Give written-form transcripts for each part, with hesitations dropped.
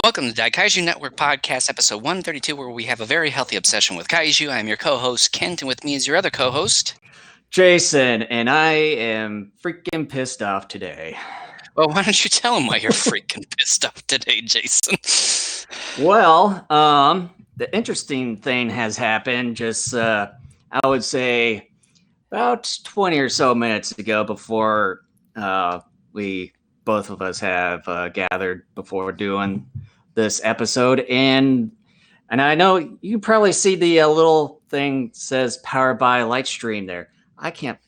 Welcome to the Kaiju Network Podcast, episode 132, where we have a very healthy obsession with Kaiju. I'm your co-host, Kent, and with me is your other co-host, Jason, and I am freaking pissed off today. Well, why don't you tell him why you're freaking pissed off today, Jason? Well, the interesting thing has happened just, I would say, about 20 or so minutes ago before we both of us have gathered before doing this episode. And I know you probably see the little thing says powered by Lightstream there. I can't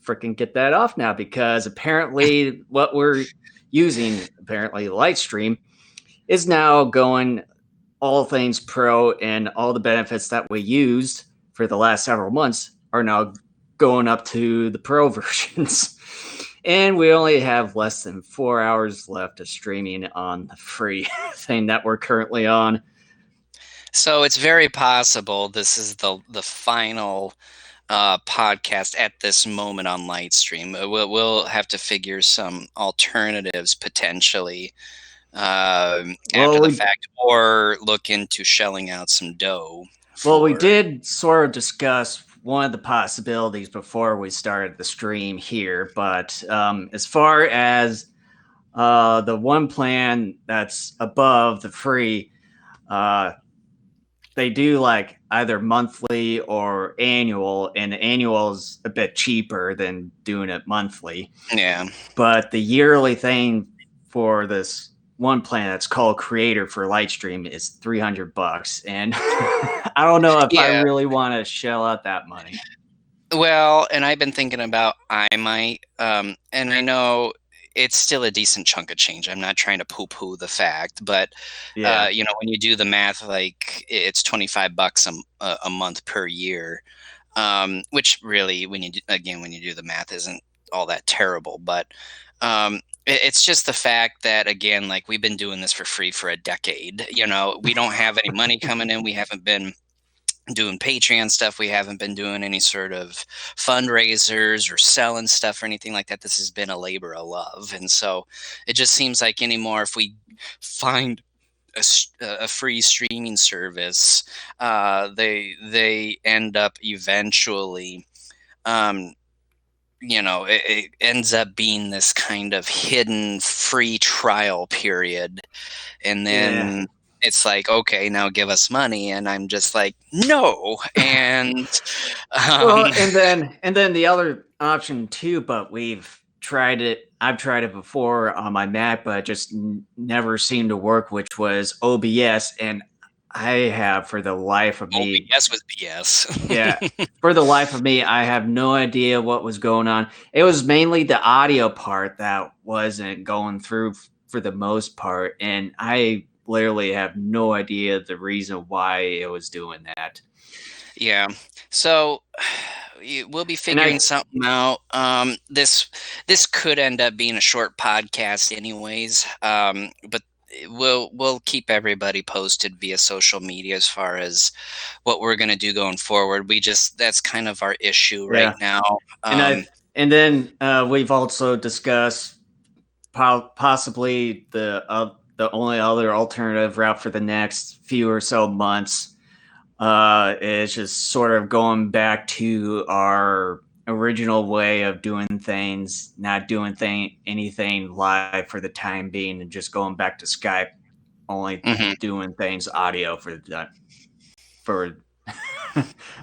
freaking get that off now because apparently what we're using, apparently Lightstream, is now going all things pro, and all the benefits that we used for the last several months are now going up to the pro versions. And we only have less than 4 hours left of streaming on the free thing that we're currently on. So it's very possible this is the final podcast at this moment on Lightstream. We'll have to figure some alternatives potentially after the fact, or look into shelling out some dough. Well, we did sort of discuss one of the possibilities before we started the stream here, but as far as the one plan that's above the free, they do like either monthly or annual, and the annual is a bit cheaper than doing it monthly. Yeah. But the yearly thing for this one plan that's called Creator for Lightstream is $300, and I don't know if I really want to shell out that money. Well, and I've been thinking about I might, and I know it's still a decent chunk of change. I'm not trying to poo-poo the fact, but when you do the math, like it's $25 a month per year, which really, when you do the math, isn't all that terrible. But it's just the fact that, again, like we've been doing this for free for a decade. We don't have any money coming in. We haven't been doing Patreon stuff. We haven't been doing any sort of fundraisers or selling stuff or anything like that. This has been a labor of love. And so it just seems like anymore, if we find a free streaming service, they end up eventually, it ends up being this kind of hidden free trial period. And then it's like, okay, now give us money. And I'm just like, no. And well, and then the other option too, but we've tried it. I've tried it before on my Mac, but it just never seemed to work, which was OBS. And I have, for the life of me, OBS was BS. Yeah, for the life of me, I have no idea what was going on. It was mainly the audio part that wasn't going through for the most part, and I literally have no idea the reason why it was doing that. Yeah, so we'll be figuring something out. This could end up being a short podcast anyways, but we'll keep everybody posted via social media as far as what we're going to do going forward. That's kind of our issue right now. And then we've also discussed possibly the only other alternative route for the next few or so months is just sort of going back to our original way of doing things, not doing anything live for the time being, and just going back to Skype, only doing things audio for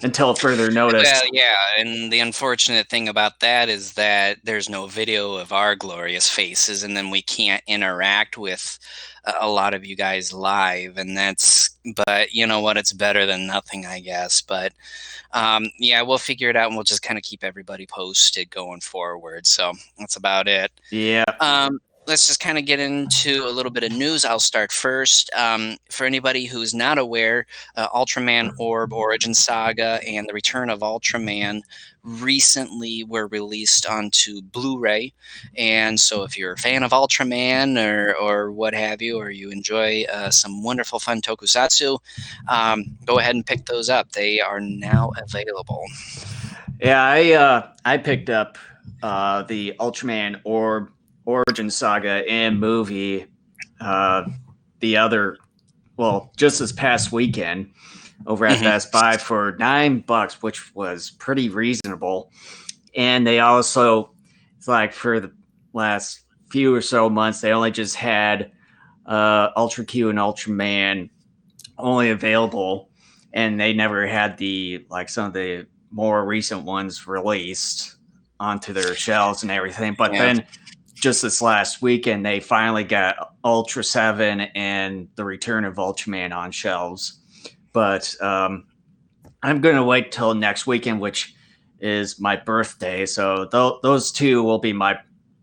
until further notice. Well, yeah, and the unfortunate thing about that is that there's no video of our glorious faces, and then we can't interact with a lot of you guys live, but you know what, it's better than nothing, I guess. But we'll figure it out, and we'll just kind of keep everybody posted going forward. So that's about it. Let's just kind of get into a little bit of news. I'll start first. For anybody who's not aware, Ultraman Orb Origin Saga and the Return of Ultraman recently were released onto Blu-ray. And so if you're a fan of Ultraman or what have you, or you enjoy some wonderful fun tokusatsu, go ahead and pick those up. They are now available. Yeah, I picked up the Ultraman Orb Origin Saga and movie the other, well, just this past weekend over at Best Buy for $9, which was pretty reasonable. And they also, it's like for the last few or so months, they only just had Ultra Q and Ultraman only available, and they never had some of the more recent ones released onto their shelves and everything. But then just this last weekend, they finally got Ultra 7 and the Return of Ultraman on shelves. But I'm going to wait till next weekend, which is my birthday. So those two will be my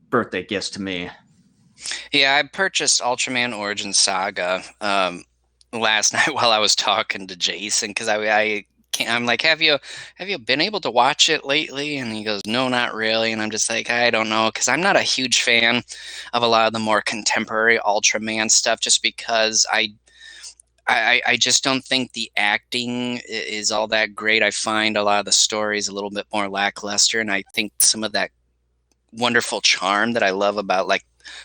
birthday gifts to me. Yeah, I purchased Ultraman Origin Saga last night while I was talking to Jason, because I'm like, have you been able to watch it lately? And he goes, no, not really. And I'm just like, I don't know, because I'm not a huge fan of a lot of the more contemporary Ultraman stuff, just because I just don't think the acting is all that great. I find a lot of the stories a little bit more lackluster, and I think some of that wonderful charm that I love about like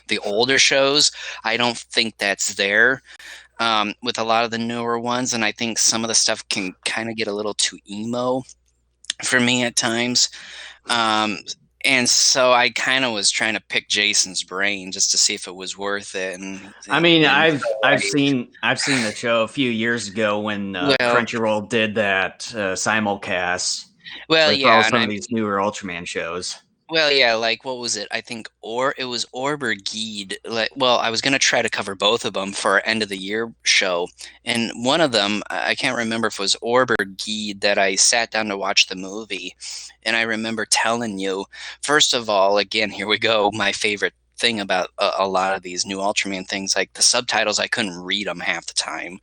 the older shows, I don't think that's there with a lot of the newer ones. And I think some of the stuff can kind of get a little too emo for me at times. And so I kind of was trying to pick Jason's brain just to see if it was worth it. I've seen the show a few years ago when Crunchyroll did that simulcast. Well, yeah, some of these newer Ultraman shows. Well, yeah, like what was it? I think it was Orb or Geed. I was gonna try to cover both of them for our end of the year show, and one of them I can't remember if it was Orb or Geed that I sat down to watch the movie, and I remember telling you, first of all, again, here we go, my favorite thing about a lot of these new Ultraman things, like the subtitles, I couldn't read them half the time.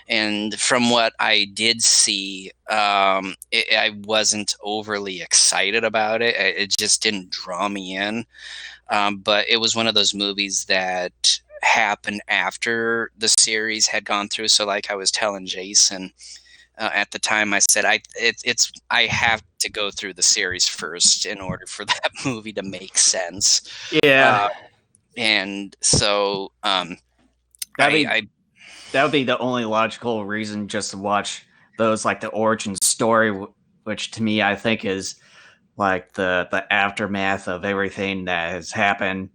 And from what I did see, I wasn't overly excited about it. It just didn't draw me in. But it was one of those movies that happened after the series had gone through. So like I was telling Jason at the time, I said, I have to go through the series first in order for that movie to make sense. Yeah. And so that would be the only logical reason just to watch those, like the origin story, which to me I think is like the aftermath of everything that has happened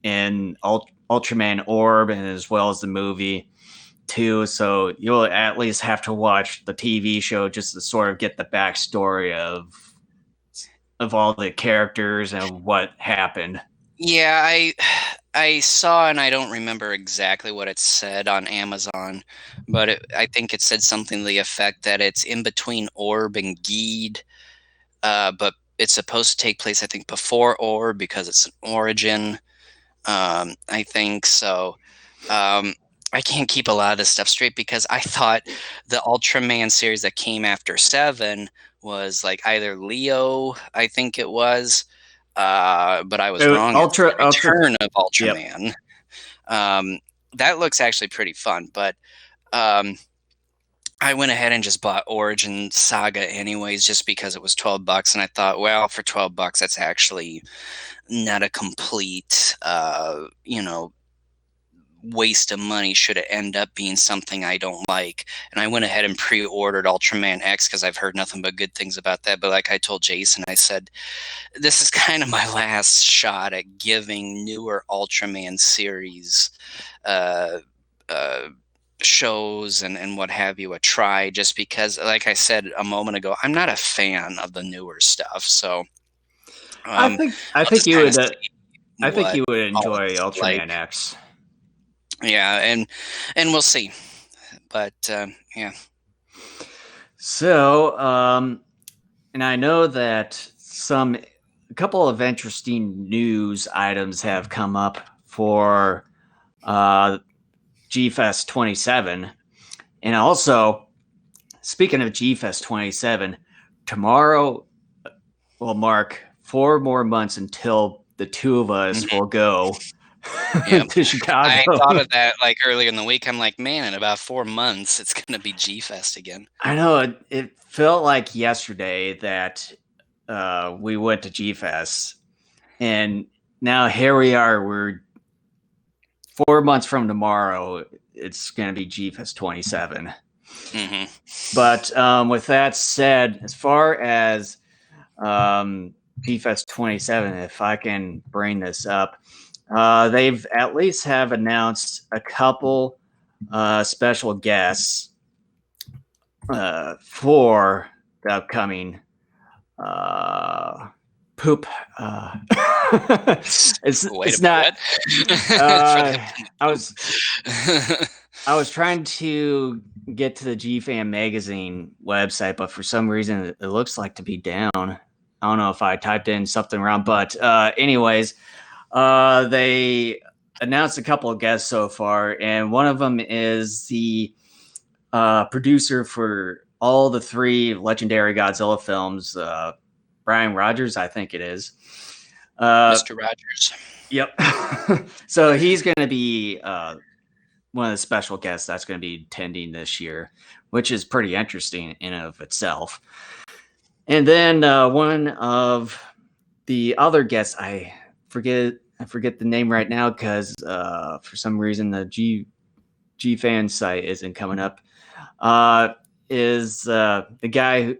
in Ultraman Orb, and as well as the movie too. So you'll at least have to watch the TV show just to sort of get the backstory of all the characters and what happened. Yeah, I saw, and I don't remember exactly what it said on Amazon, but I think it said something to the effect that it's in between Orb and Geed, but it's supposed to take place, I think, before Orb because it's an origin. I think so. I can't keep a lot of this stuff straight because I thought the Ultraman series that came after 7 was like either Leo, I think it was. But I was wrong. Return of Ultraman. Yep. That looks actually pretty fun, but I went ahead and just bought Origin Saga anyways, just because it was $12, and I thought, well, for $12, that's actually not a complete, waste of money should it end up being something I don't like. And I went ahead and pre-ordered Ultraman X because I've heard nothing but good things about that. But like I told Jason, I said, this is kind of my last shot at giving newer Ultraman series shows and what have you a try, just because, like I said a moment ago, I'm not a fan of the newer stuff. So I think you would enjoy Ultraman X. Yeah, and we'll see. But yeah. So, and I know that a couple of interesting news items have come up for G-Fest 27. And also, speaking of G-Fest 27, tomorrow will mark 4 more months until the two of us will go to Chicago. I thought of that like earlier in the week. I'm like, man, in about 4 months, it's going to be G-Fest again. I know. It felt like yesterday that we went to G-Fest, and now here we are. We're 4 months from tomorrow. it's going to be G-Fest 27. Mm-hmm. But with that said, as far as G-Fest 27, if I can bring this up, they've at least have announced a couple special guests for the upcoming poop. It's not. I was trying to get to the GFan magazine website, but for some reason it looks like to be down. I don't know if I typed in something wrong, but anyways, they announced a couple of guests so far, and one of them is the producer for all the 3 legendary Godzilla films, Brian Rogers, I think it is. Mr. Rogers. Yep. So he's going to be one of the special guests that's going to be attending this year, which is pretty interesting in and of itself. And then one of the other guests, I forget the name right now because for some reason the GFan site isn't coming up. Is the guy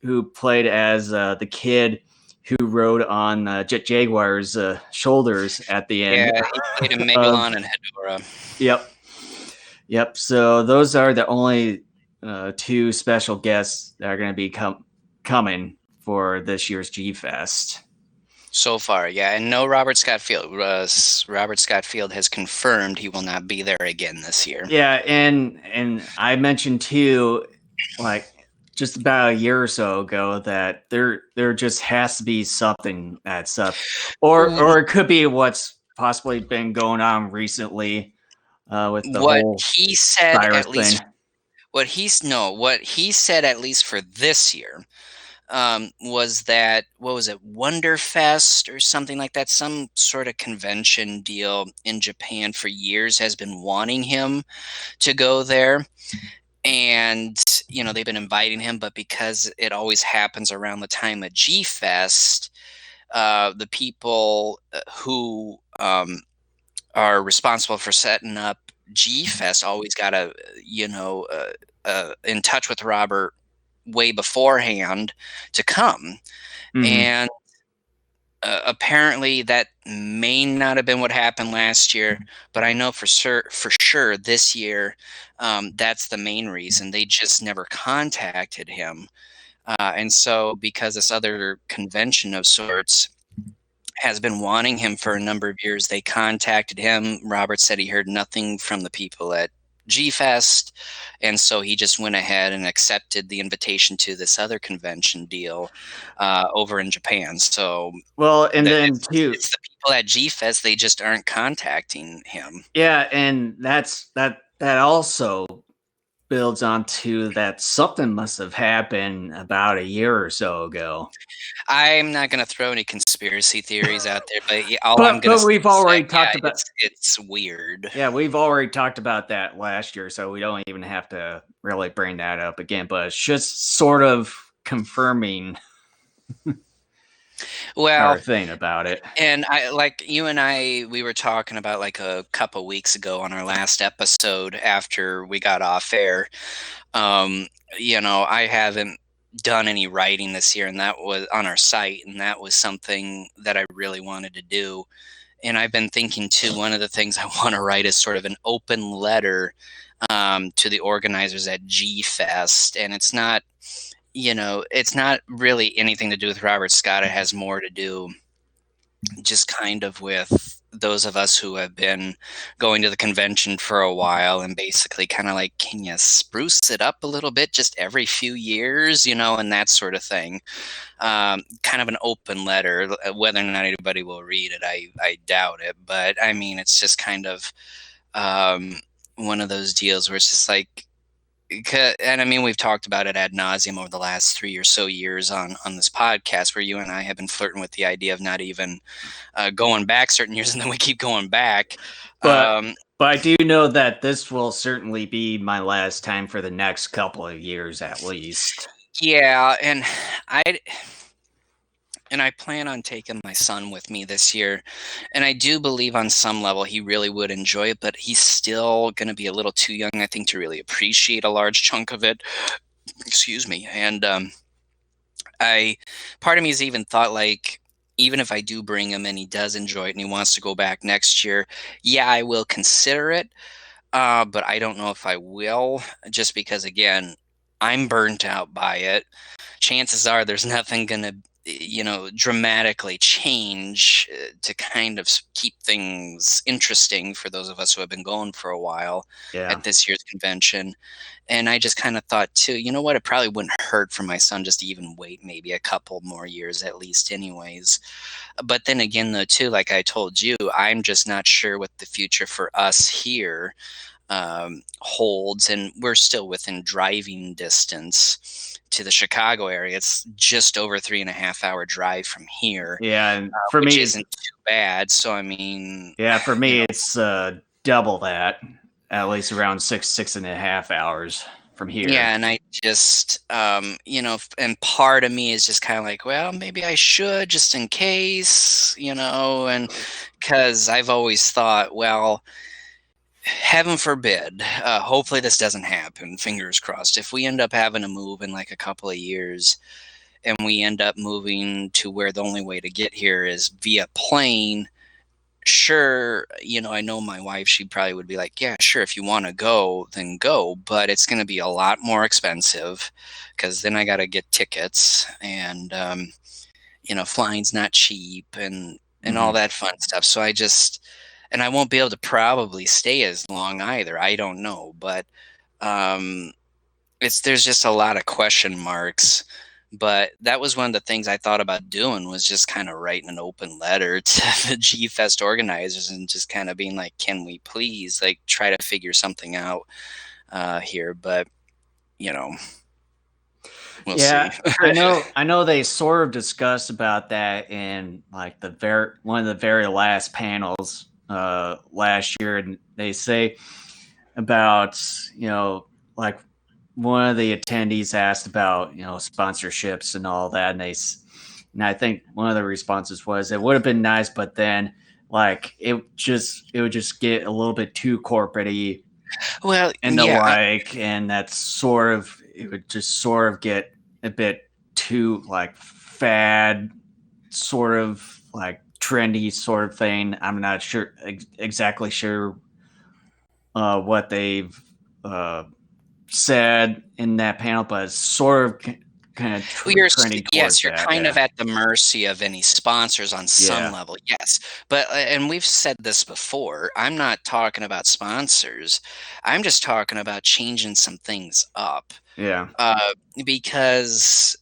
who played as the kid who rode on Jet Jaguar's shoulders at the end. Yeah, he played a Megalon and Hedorah. Yep. So those are the only 2 special guests that are going to be coming for this year's G-Fest. So far, yeah, and no Robert Scott Field. Robert Scott Field has confirmed he will not be there again this year. Yeah, and I mentioned too, like just about a year or so ago, that there just has to be something that's up, or it could be what's possibly been going on recently with the whole he said virus at least thing. what he said at least for this year was that, what was it, Wonderfest or something like that, some sort of convention deal in Japan for years has been wanting him to go there. And, you know, they've been inviting him, but because it always happens around the time of G-Fest, the people who are responsible for setting up G-Fest always got to, in touch with Robert way beforehand to come. Mm-hmm. And apparently that may not have been what happened last year, but I know for sure this year that's the main reason. They just never contacted him. And so because this other convention of sorts has been wanting him for a number of years, they contacted him. Robert said he heard nothing from the people at G-Fest, and so he just went ahead and accepted the invitation to this other convention deal over in Japan. So, well, and then too, it's the people at G-Fest, they just aren't contacting him. Yeah, and that also builds onto that something must have happened about a year or so ago. I'm not going to throw any conspiracy theories out there, but but we've already talked about it's weird. Yeah, we've already talked about that last year, so we don't even have to really bring that up again. But it's just sort of confirming our thing about it. And you and I, we were talking about like a couple weeks ago on our last episode after we got off air. I haven't done any writing this year, and that was on our site, and that was something that I really wanted to do. And I've been thinking too, one of the things I want to write is sort of an open letter to the organizers at G-Fest. And it's not, it's not really anything to do with Robert Scott. It has more to do just kind of with those of us who have been going to the convention for a while, and basically kind of like, can you spruce it up a little bit just every few years, and that sort of thing. Kind of an open letter. Whether or not anybody will read it, I doubt it. But I mean, it's just kind of one of those deals where it's just like, and I mean, we've talked about it ad nauseum over the last 3 or so years on this podcast, where you and I have been flirting with the idea of not even going back certain years, and then we keep going back. But I do know that this will certainly be my last time for the next couple of years, at least. Yeah, and And I plan on taking my son with me this year. And I do believe on some level he really would enjoy it, but he's still going to be a little too young, I think, to really appreciate a large chunk of it. Excuse me. And part of me has even thought, like, even if I do bring him and he does enjoy it and he wants to go back next year, yeah, I will consider it. But I don't know if I will, just because, again, I'm burnt out by it. Chances are there's nothing going to, dramatically change to kind of keep things interesting for those of us who have been going for a while Yeah. at this year's convention. And I just kind of thought too, you know what, it probably wouldn't hurt for my son just to even wait maybe a couple more years at least anyways. But then again though too, like I told you, I'm just not sure what the future for us here holds, and we're still within driving distance to the Chicago area. It's just over 3.5 hour drive from here, Yeah, and for which me, isn't too bad. So I mean, yeah, for me, it's double that, at least around 6.5 hours from here. yeah, and I just, and part of me is just kind of like, well, maybe I should just in case, and because I've always thought, well, heaven forbid, hopefully this doesn't happen, fingers crossed. If we end up having to move in like a couple of years and we end up moving to where the only way to get here is via plane, sure, I know my wife, she probably would be like, yeah, sure, if you want to go, then go, but it's going to be a lot more expensive because then I got to get tickets and, flying's not cheap and all that fun stuff. So and I won't be able to probably stay as long either. I don't know, but um, there's just a lot of question marks. But that was one of the things I thought about doing, was just kind of writing an open letter to the G Fest organizers and just kind of being like, can we please like try to figure something out here? But we'll Yeah, see. I know they sort of discussed about that in like one of the very last panels last year, and they say about, like one of the attendees asked about, sponsorships and all that, and I think one of the responses was it would have been nice, but then like it would just get a little bit too corporate-y Well, and the yeah, like, and that's sort of, it would just sort of get a bit too like fad, sort of like trendy sort of thing. I'm not exactly sure what they've said in that panel, but it's sort of kind of well, trending towards yes, you're that. kind Yeah, of at the mercy of any sponsors on some yeah, level. Yes. But and we've said this before. I'm not talking about sponsors. I'm just talking about changing some things up. yeah, Uh, because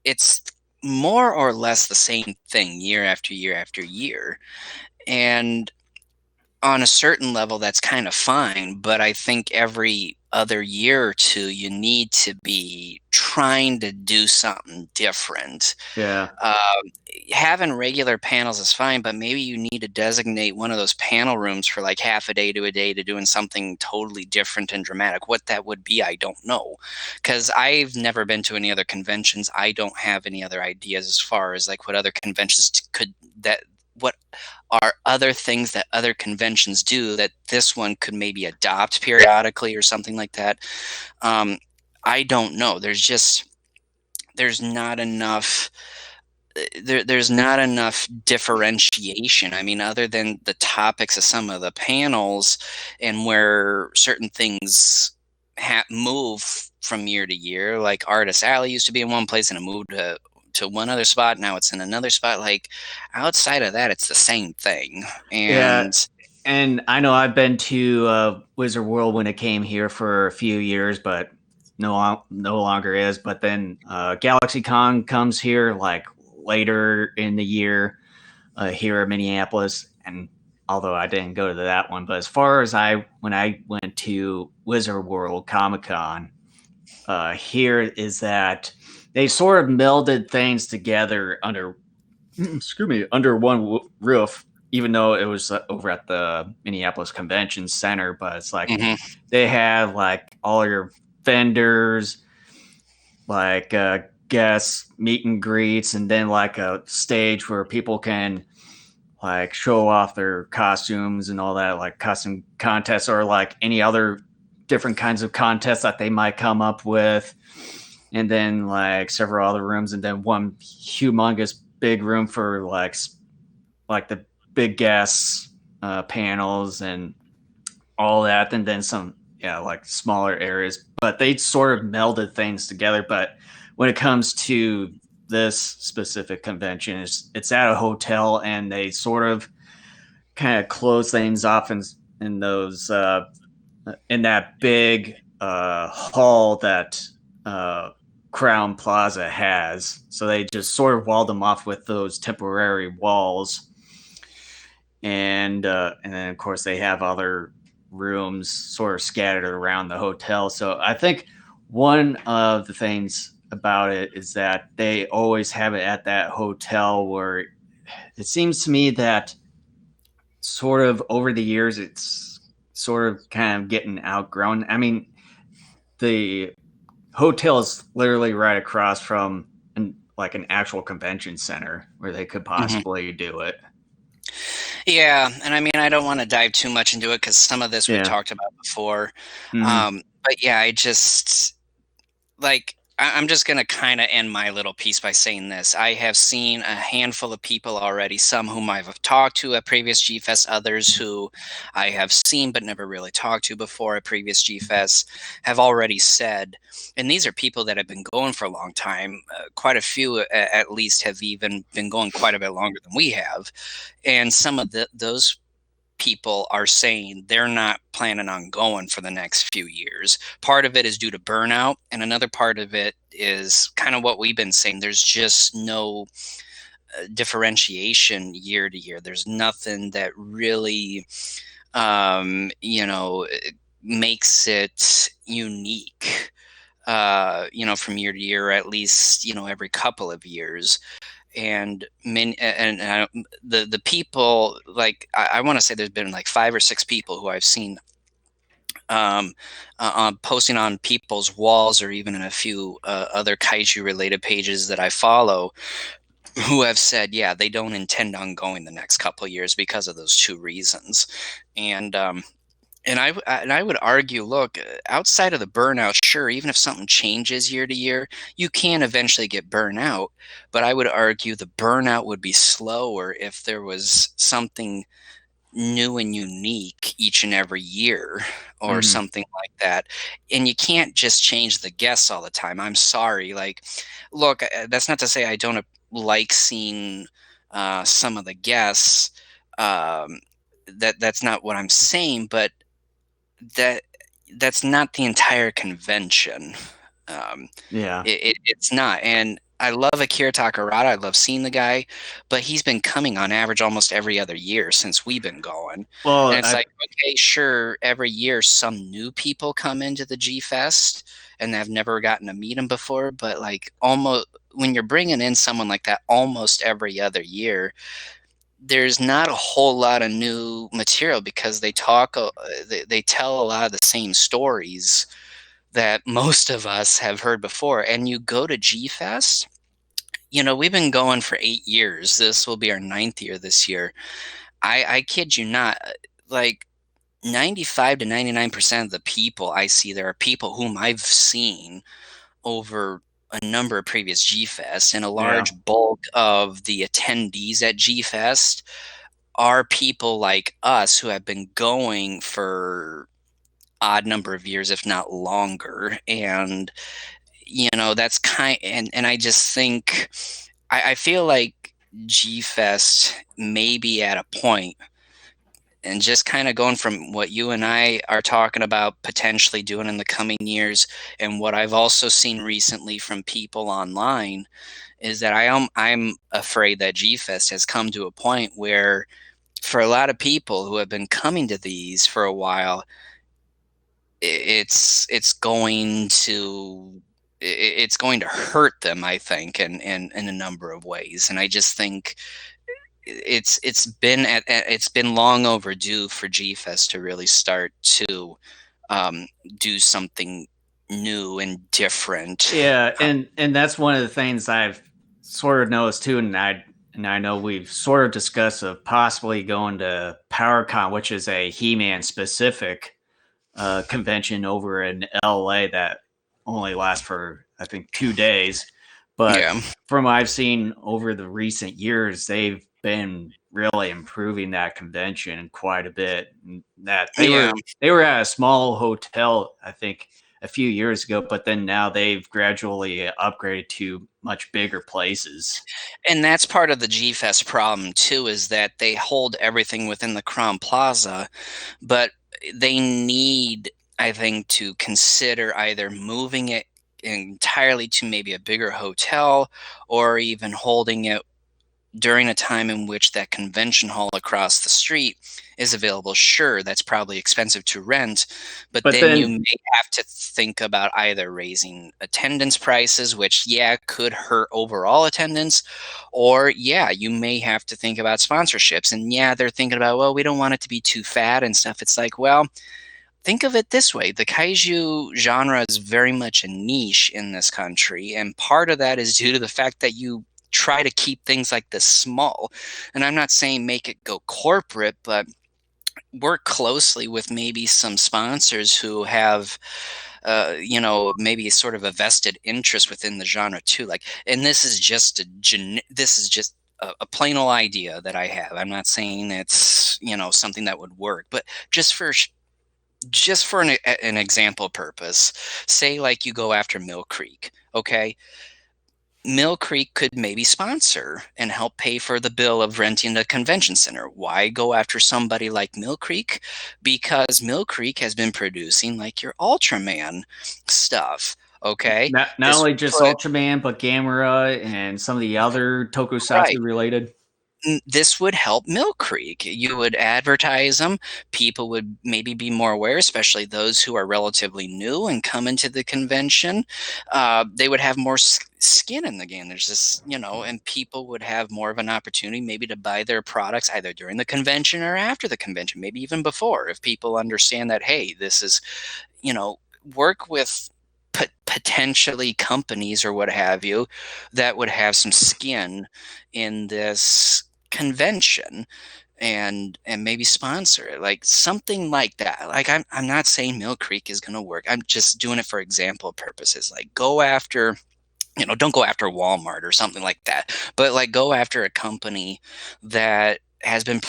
it's more or less the same thing year after year after year. And on a certain level, that's kind of fine, but I think every other year or two, you need to be trying to do something different. yeah, Um, Having regular panels is fine, but maybe you need to designate one of those panel rooms for like half a day to a day to doing something totally different and dramatic. What that would be, I don't know, because I've never been to any other conventions. I don't have any other ideas as far as like what other conventions what are other things that other conventions do that this one could maybe adopt periodically or something like that. I don't know. There's not enough. There's not enough differentiation. I mean, other than the topics of some of the panels and where certain things move from year to year. Like Artist Alley used to be in one place and it moved to one other spot. Now it's in another spot. Like outside of that, it's the same thing. yeah. And And I know I've been to Wizard World when it came here for a few years, but no longer is. But then GalaxyCon comes here like later in the year here in Minneapolis, and although I didn't go to that one, but as far as when I went to Wizard World Comic Con, here is that they sort of melded things together under under one roof, even though it was over at the Minneapolis Convention Center. But it's like they have like all your vendors, like guest meet and greets, and then like a stage where people can like show off their costumes and all that, like costume contests or like any other different kinds of contests that they might come up with. And then like several other rooms, and then one humongous big room for like the big guests panels and all that, and then some like smaller areas. But they sort of melded things together. But when it comes to this specific convention, it's at a hotel, and they sort of kind of close things off in those in that big hall that Crown Plaza has. So they just sort of walled them off with those temporary walls, and then of course they have other rooms sort of scattered around the hotel. So I think one of the things about it is that they always have it at that hotel, where it seems to me that sort of over the years it's sort of kind of getting outgrown. I mean, the hotel is literally right across from like an actual convention center where they could possibly do it. Yeah, and I mean, I don't want to dive too much into it because some of this we talked about before. But yeah, I just like I'm just going to kind of end my little piece by saying this. I have seen a handful of people already, some whom I've talked to at previous G-Fest, others who I have seen but never really talked to before at previous G-Fest, have already said, and these are people that have been going for a long time, quite a few at least have even been going quite a bit longer than we have, and some of those people are saying they're not planning on going for the next few years. Part of it is due to burnout, and another part of it is kind of what we've been saying. There's just no differentiation year to year. There's nothing that really, makes it unique, from year to year, or at least, every couple of years. And the people, like I want to say there's been like 5 or 6 people who I've seen posting on people's walls, or even in a few other kaiju related pages that I follow, who have said, yeah, they don't intend on going the next couple of years because of those 2 reasons. And I would argue, look, outside of the burnout, sure, even if something changes year to year, you can eventually get burnout. But I would argue the burnout would be slower if there was something new and unique each and every year, or something like that. And you can't just change the guests all the time. I'm sorry. Like, look, that's not to say I don't like seeing some of the guests. That's not what I'm saying, but that's not the entire convention. It's not. And I love Akira Takarada. I love seeing the guy, but he's been coming on average almost every other year since we've been going. Well, and it's like, okay, sure, every year some new people come into the G Fest and I've never gotten to meet them before, but like almost when you're bringing in someone like that almost every other year, there's not a whole lot of new material, because they tell a lot of the same stories that most of us have heard before. And you go to G-Fest, we've been going for 8 years. This will be our 9th year this year. I kid you not, like 95 to 99% of the people I see there are people whom I've seen over a number of previous G-Fest, and a large bulk of the attendees at G-Fest are people like us who have been going for odd number of years, if not longer. And that's and I just think I feel like G-Fest may be at a point, and just kind of going from what you and I are talking about potentially doing in the coming years, and what I've also seen recently from people online, is that I'm afraid that G-Fest has come to a point where, for a lot of people who have been coming to these for a while, it's going to hurt them, I think, in a number of ways. And I just think it's been long overdue for G-Fest to really start to do something new and different. Yeah, and that's one of the things I've sort of noticed too, and I know we've sort of discussed of possibly going to PowerCon, which is a He-Man specific convention over in LA that only lasts for I think 2 days. But Yeah. from what I've seen over the recent years, they've been really improving that convention quite a bit. That Yeah. they were at a small hotel, I think, a few years ago, but then now they've gradually upgraded to much bigger places. And that's part of the G-Fest problem too, is that they hold everything within the Crown Plaza, but they need, I think, to consider either moving it entirely to maybe a bigger hotel or even holding it during a time in which that convention hall across the street is available. Sure, that's probably expensive to rent, but But then you then, may have to think about either raising attendance prices, which, yeah, could hurt overall attendance, or, yeah, you may have to think about sponsorships. And, yeah, they're thinking about, well, we don't want it to be too fat and stuff. It's like, well, think of it this way. The kaiju genre is very much a niche in this country, and part of that is due to the fact that you try to keep things like this small. And I'm not saying make it go corporate, but work closely with maybe some sponsors who have maybe sort of a vested interest within the genre too. Like, and this is just a plain old idea that I have. I'm not saying it's something that would work, but just for an example purpose, say like you go after Mill Creek, okay? Mill Creek could maybe sponsor and help pay for the bill of renting the convention center. Why go after somebody like Mill Creek? Because Mill Creek has been producing like your Ultraman stuff. Okay, not this only would just put Ultraman, but Gamera and some of the other right. Tokusatsu related. This would help Mill Creek. You would advertise them. People would maybe be more aware, especially those who are relatively new and come into the convention. They would have more skin in the game. There's this, and people would have more of an opportunity maybe to buy their products either during the convention or after the convention, maybe even before, if people understand that, hey, this is, work with potentially companies or what have you that would have some skin in this convention and maybe sponsor it, like something like that. Like, I'm not saying Mill Creek is going to work. I'm just doing it for example purposes. Like, go after, don't go after Walmart or something like that, but like go after a company that has been,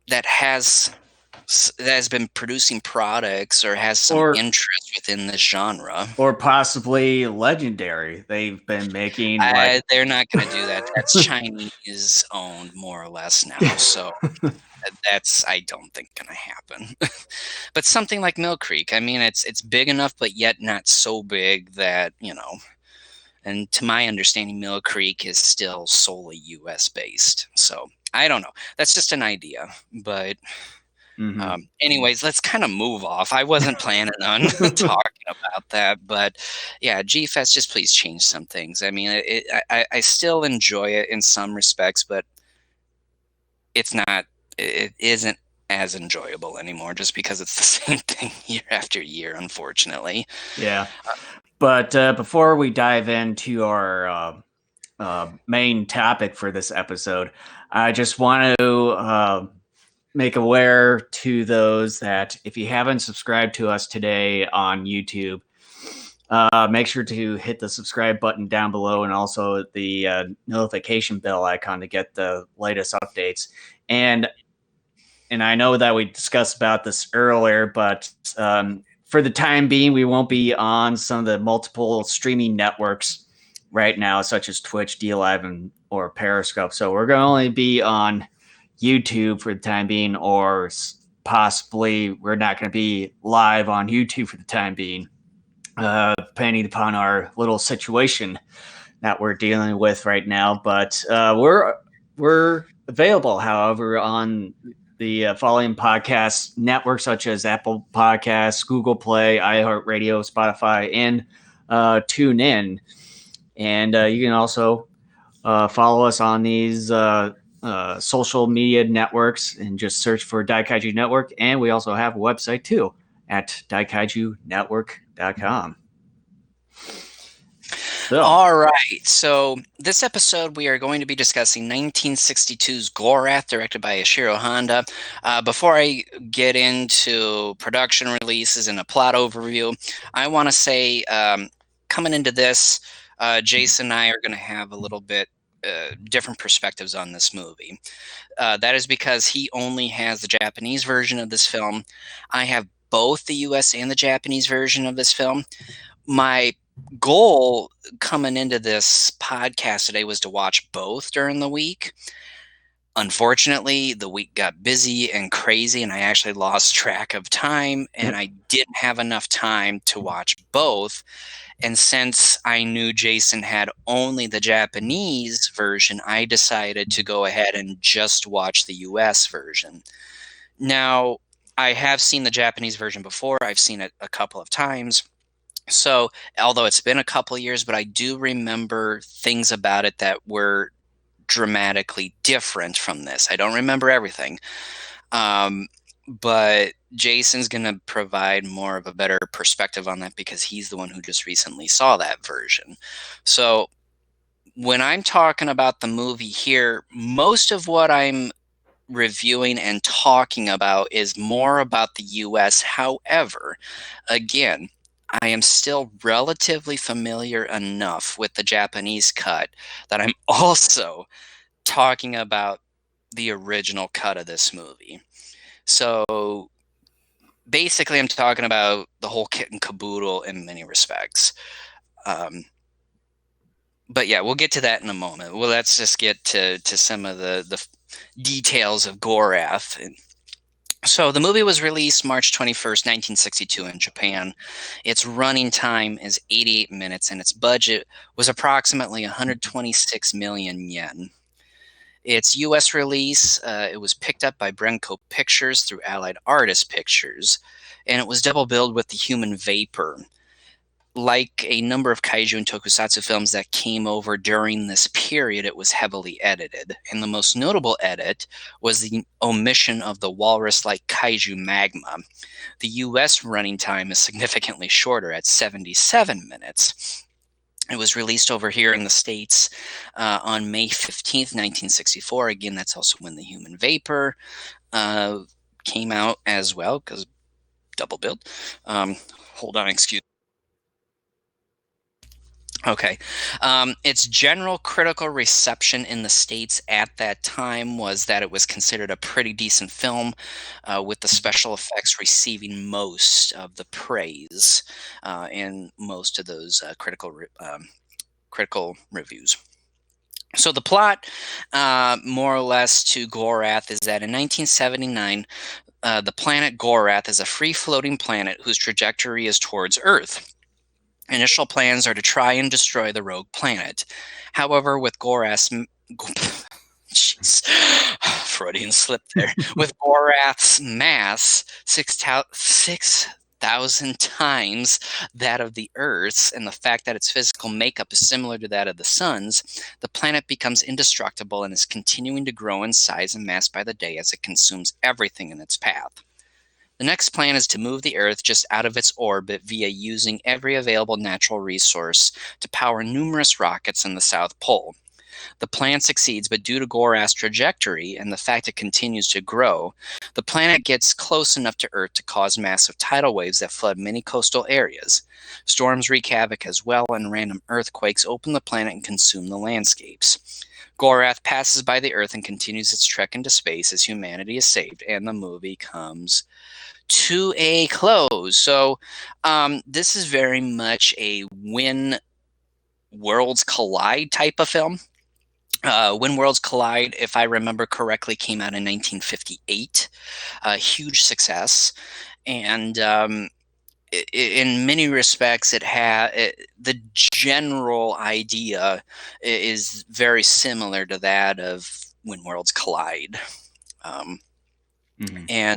that has been producing products or has some or interest within this genre. or possibly Legendary. They've been making like They're not going to do that. That's Chinese owned more or less now. So that's, I don't think, going to happen. But something like Mill Creek, I mean, it's big enough, but yet not so big that, and to my understanding, Mill Creek is still solely US based. So I don't know. That's just an idea. But anyways, let's kind of move off. I wasn't planning on talking about that, but yeah, G-Fest, just please change some things. I mean, I still enjoy it in some respects, but it isn't as enjoyable anymore just because it's the same thing year after year, unfortunately. Yeah. But before we dive into our main topic for this episode, I just want to make aware to those that if you haven't subscribed to us today on YouTube, make sure to hit the subscribe button down below and also the notification bell icon to get the latest updates. And I know that we discussed about this earlier, but for the time being, we won't be on some of the multiple streaming networks right now, such as Twitch, DLive, or Periscope. So we're going to only be on YouTube for the time being, or possibly we're not going to be live on YouTube for the time being, depending upon our little situation that we're dealing with right now. But we're available, however, on the following podcast networks such as Apple Podcasts, Google Play, iHeartRadio, Spotify, and TuneIn. And you can also follow us on these social media networks and just search for Daikaiju Network. And we also have a website too at daikaijunetwork.com. So. All right. So this episode, we are going to be discussing 1962's Gorath, directed by Ishiro Honda. Before I get into production releases and a plot overview, I want to say, coming into this, Jason and I are going to have a little bit different perspectives on this movie. That is because he only has the Japanese version of this film. I have both the US and the Japanese version of this film. My goal coming into this podcast today was to watch both during the week. Unfortunately, the week got busy and crazy, and I actually lost track of time, and I didn't have enough time to watch both. And since I knew Jason had only the Japanese version, I decided to go ahead and just watch the US version. Now, I have seen the Japanese version before. I've seen it a couple of times. So, although it's been a couple of years, but I do remember things about it that were dramatically different from this. I don't remember everything. But Jason's going to provide more of a better perspective on that because he's the one who just recently saw that version. So, when I'm talking about the movie here, most of what I'm reviewing and talking about is more about the US. However, again, I am still relatively familiar enough with the Japanese cut that I'm also talking about the original cut of this movie. So basically, I'm talking about the whole kit and caboodle in many respects. But yeah, we'll get to that in a moment. Well, let's just get to some of the details of Gorath. So the movie was released March 21st, 1962 in Japan. Its running time is 88 minutes, and its budget was approximately 126 million yen. Its U.S. release, it was picked up by Brenco Pictures through Allied Artist Pictures, and it was double billed with The Human Vapor. Like a number of Kaiju and Tokusatsu films that came over during this period, it was heavily edited. And the most notable edit was the omission of the walrus-like Kaiju Magma. The US running time is significantly shorter at 77 minutes. It was released over here in the States on May 15th, 1964. Again, that's also when The Human Vapor came out as well, because double billed. Hold on, excuse me. Okay. Its general critical reception in the States at that time was that it was considered a pretty decent film, with the special effects receiving most of the praise in most of those critical reviews. So the plot, more or less, to Gorath is that in 1979, the planet Gorath is a free-floating planet whose trajectory is towards Earth. Initial plans are to try and destroy the rogue planet. However, with Gorath's Freudian slip there. With Gorath's mass 6,000 times that of the Earth's, and the fact that its physical makeup is similar to that of the Sun's, the planet becomes indestructible and is continuing to grow in size and mass by the day as it consumes everything in its path. The next plan is to move the Earth just out of its orbit via using every available natural resource to power numerous rockets in the South Pole. The plan succeeds, but due to Gorath's trajectory and the fact it continues to grow, the planet gets close enough to Earth to cause massive tidal waves that flood many coastal areas. Storms wreak havoc as well, and random earthquakes open the planet and consume the landscapes. Gorath passes by the Earth and continues its trek into space as humanity is saved, and the movie comes to a close. So this is very much a When Worlds Collide type of film. When Worlds Collide, if I remember correctly, came out in 1958. A huge success. And in many respects, the general idea is very similar to that of When Worlds Collide. And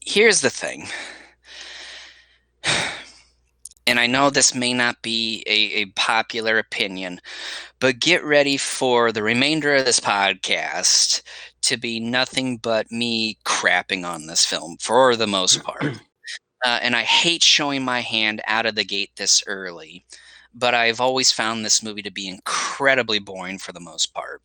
here's the thing. and I know this may not be a popular opinion, but get ready for the remainder of this podcast to be nothing but me crapping on this film for the most part. And I hate showing my hand out of the gate this early, but I've always found this movie to be incredibly boring for the most part.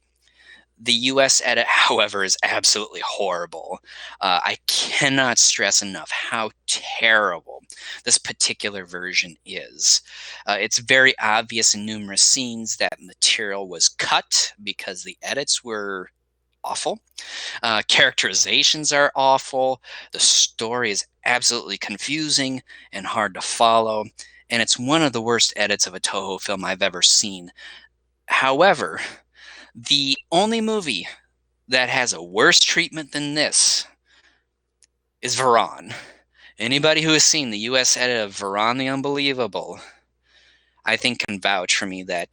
The US edit, however, is absolutely horrible. I cannot stress enough how terrible this particular version is. It's very obvious in numerous scenes that material was cut because the edits were awful. Characterizations are awful. The story is absolutely confusing and hard to follow. And it's one of the worst edits of a Touhou film I've ever seen. However, the only movie that has a worse treatment than this is Varan. Anybody who has seen the US edit of Varan the Unbelievable, I think can vouch for me that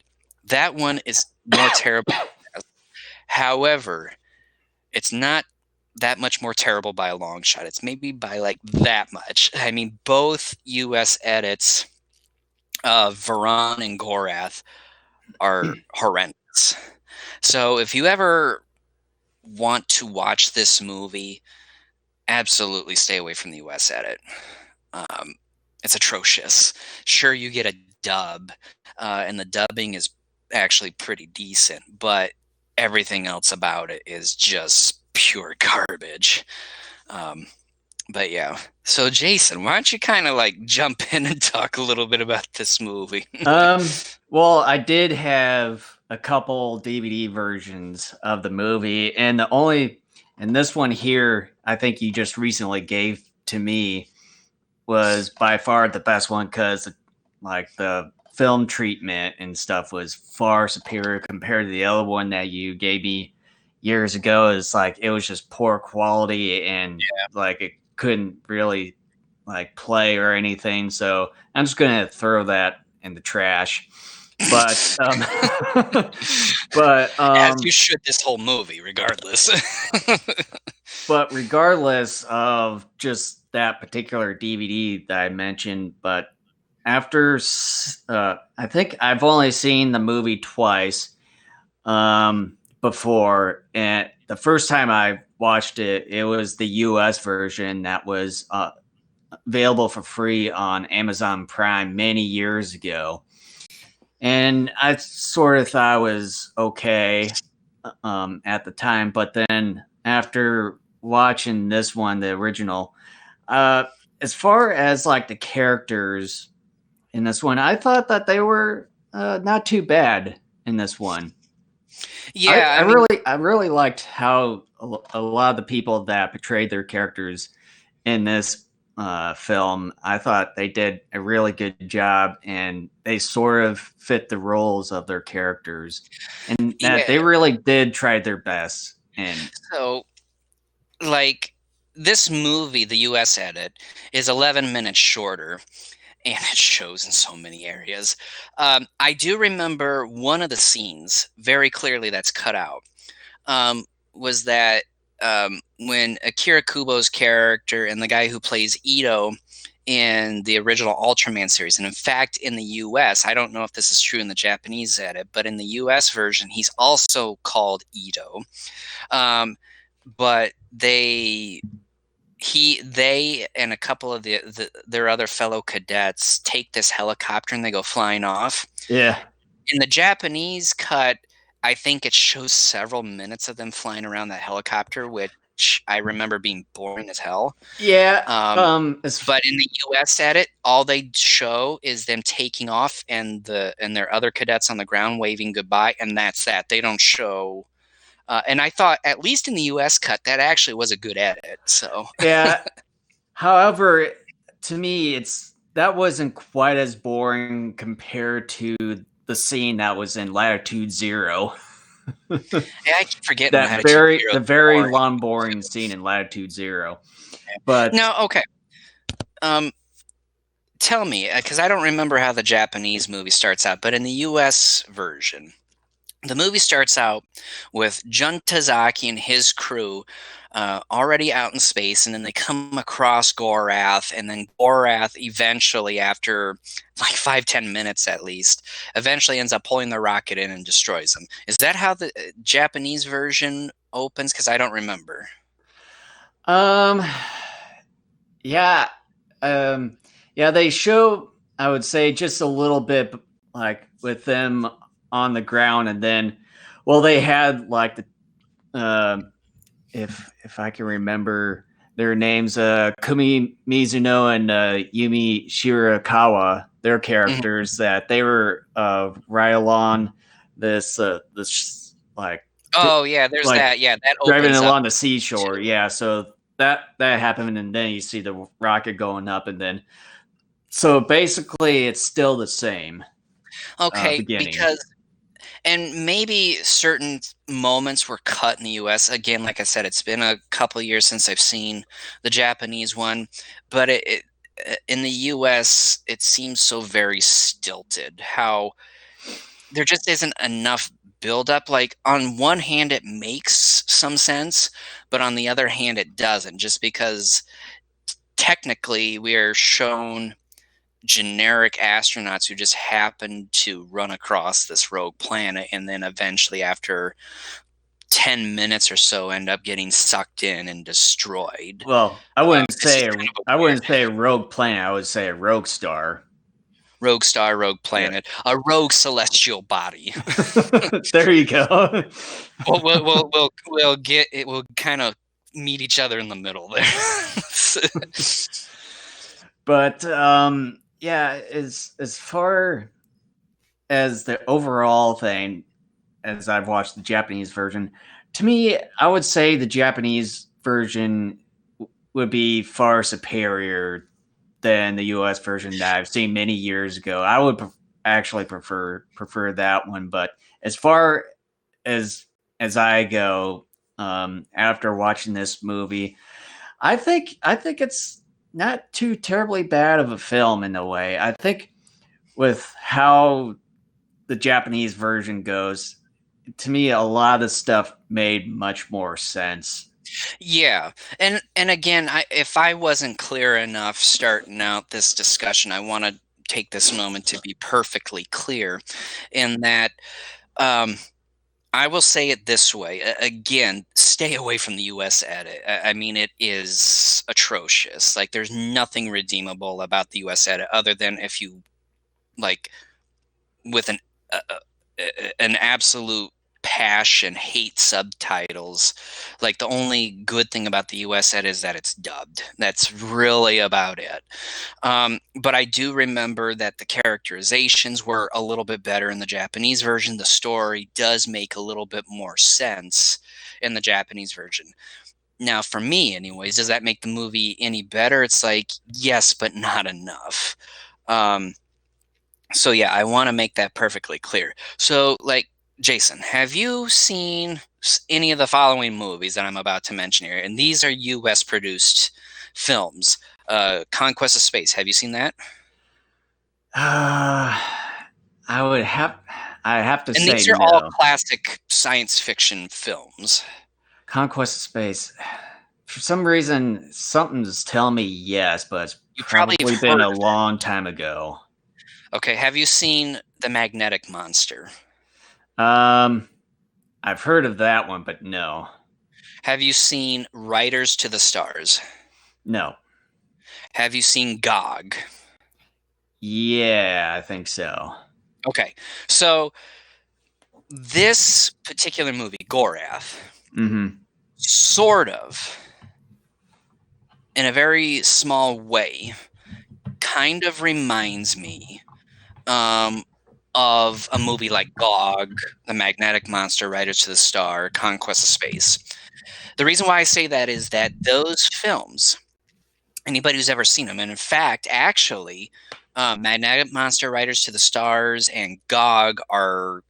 that one is more terrible. However, it's not that much more terrible by a long shot. It's maybe by like that much. I mean, both US edits of Varan and Gorath are horrendous. So if you ever want to watch this movie, absolutely stay away from the US edit. It's atrocious. Sure, you get a dub, and the dubbing is actually pretty decent, but everything else about it is just pure garbage. But yeah. So Jason, why don't you kind of like jump in and talk a little bit about this movie? Well, I did have a couple DVD versions of the movie, and this one here, I think you just recently gave to me, was by far the best one because like the film treatment and stuff was far superior compared to the other one that you gave me years ago. It's like it was just poor quality and like it couldn't really like play or anything. So I'm just gonna throw that in the trash. But as you should this whole movie, regardless. But regardless of just that particular DVD that I mentioned, but after I think I've only seen the movie twice before, and the first time I watched it, it was the US version that was available for free on Amazon Prime many years ago. And I sort of thought it was okay at the time, but then after watching this one, the original, as far as like the characters in this one, I thought that they were not too bad in this one. Yeah, I really liked how a lot of the people that portrayed their characters in this film, I thought they did a really good job, and they sort of fit the roles of their characters, and that they really did try their best. And so, like this movie, the US edit is 11 minutes shorter, and it shows in so many areas. I do remember one of the scenes very clearly that's cut out. Was that when Akira Kubo's character and the guy who plays Ito in the original Ultraman series, and in fact in the US, I don't know if this is true in the Japanese edit, but in the US version he's also called Ito. But they and a couple of their other fellow cadets take this helicopter and they go flying off. Yeah. In the Japanese cut, I think it shows several minutes of them flying around that helicopter, which I remember being boring as hell. Yeah. But in the US edit, all they show is them taking off and their other cadets on the ground waving goodbye, and that's that. They don't show. And I thought, at least in the US cut, that actually was a good edit. So yeah. However, to me, that wasn't quite as boring compared to the scene that was in Latitude Zero. Yeah, I keep forgetting that very long, boring scene in Latitude Zero. But no, okay. Tell me, because I don't remember how the Japanese movie starts out, but in the US version, The movie starts out with Jun Tazaki and his crew already out in space, and then they come across Gorath, and then Gorath eventually, after like 5-10 minutes at least, eventually ends up pulling the rocket in and destroys them. Is that how the Japanese version opens? Because I don't remember. Um, yeah, yeah, they show, I would say, just a little bit, like with them on the ground, and then, well, they had like if I can remember their names, Kumi Mizuno and Yumi Shirakawa, their Mhm. characters, that they were right along this like Oh yeah, there's like that. Yeah, that driving opens up along the seashore. too. Yeah, so that happened, and then you see the rocket going up, and then so basically it's still the same Okay, beginning. because and maybe certain moments were cut in the US. Again, like I said, it's been a couple of years since I've seen the Japanese one, but in the US, it seems so very stilted. How there just isn't enough buildup. Like, on one hand, it makes some sense, but on the other hand, it doesn't, just because technically we are shown generic astronauts who just happen to run across this rogue planet, and then eventually, after 10 minutes or so, end up getting sucked in and destroyed. Well, It's just kind of a I weird wouldn't say rogue planet. I would say a rogue star. rogue star, rogue Yeah. planet, a rogue celestial body. There you go. We'll get it. We'll kind of meet each other in the middle there. But yeah, as far as the overall thing, as I've watched the Japanese version, to me, I would say the Japanese version would be far superior than the US version that I've seen many years ago. I would actually prefer that one. But as far as as I go, after watching this movie, I think it's not too terribly bad of a film in a way. I think with how the Japanese version goes, to me, a lot of stuff made much more sense. Yeah, and again, if I wasn't clear enough starting out this discussion, I want to take this moment to be perfectly clear in that. Um, I will say it this way. Again, stay away from the US edit. I mean, it is atrocious. Like, there's nothing redeemable about the US edit other than if you, like, with uh, uh, an absolute passion, hate subtitles. Like, the only good thing about the US edit is that it's dubbed. That's really about it. But I do remember that the characterizations were a little bit better in the Japanese version. The story does make a little bit more sense in the Japanese version. Now, for me, anyways, does that make the movie any better? It's like, yes, but not enough. Um, so, yeah, I want to make that perfectly clear. So, like, Jason, have you seen any of the following movies that I'm about to mention here? And these are US produced films. Conquest of Space, have you seen that? Uh, I would have I have to And say these are all no. classic science fiction films. Conquest of Space. For some reason, something's telling me yes, but it's You probably have probably been heard a of it. long time ago. Okay, have you seen The Magnetic Monster? Um, I've heard of that one, but no, Have you seen Riders to the Stars? no. Have you seen Gog? Yeah, I think so. Okay, so this particular movie, Gorath, Mm-hmm. sort of, in a very small way, kind of reminds me of a movie like Gog, The Magnetic Monster, Riders to the Star, Conquest of Space. The reason why I say that is that those films, anybody who's ever seen them, and in fact, actually, Magnetic Monster, Riders to the Stars, and Gog are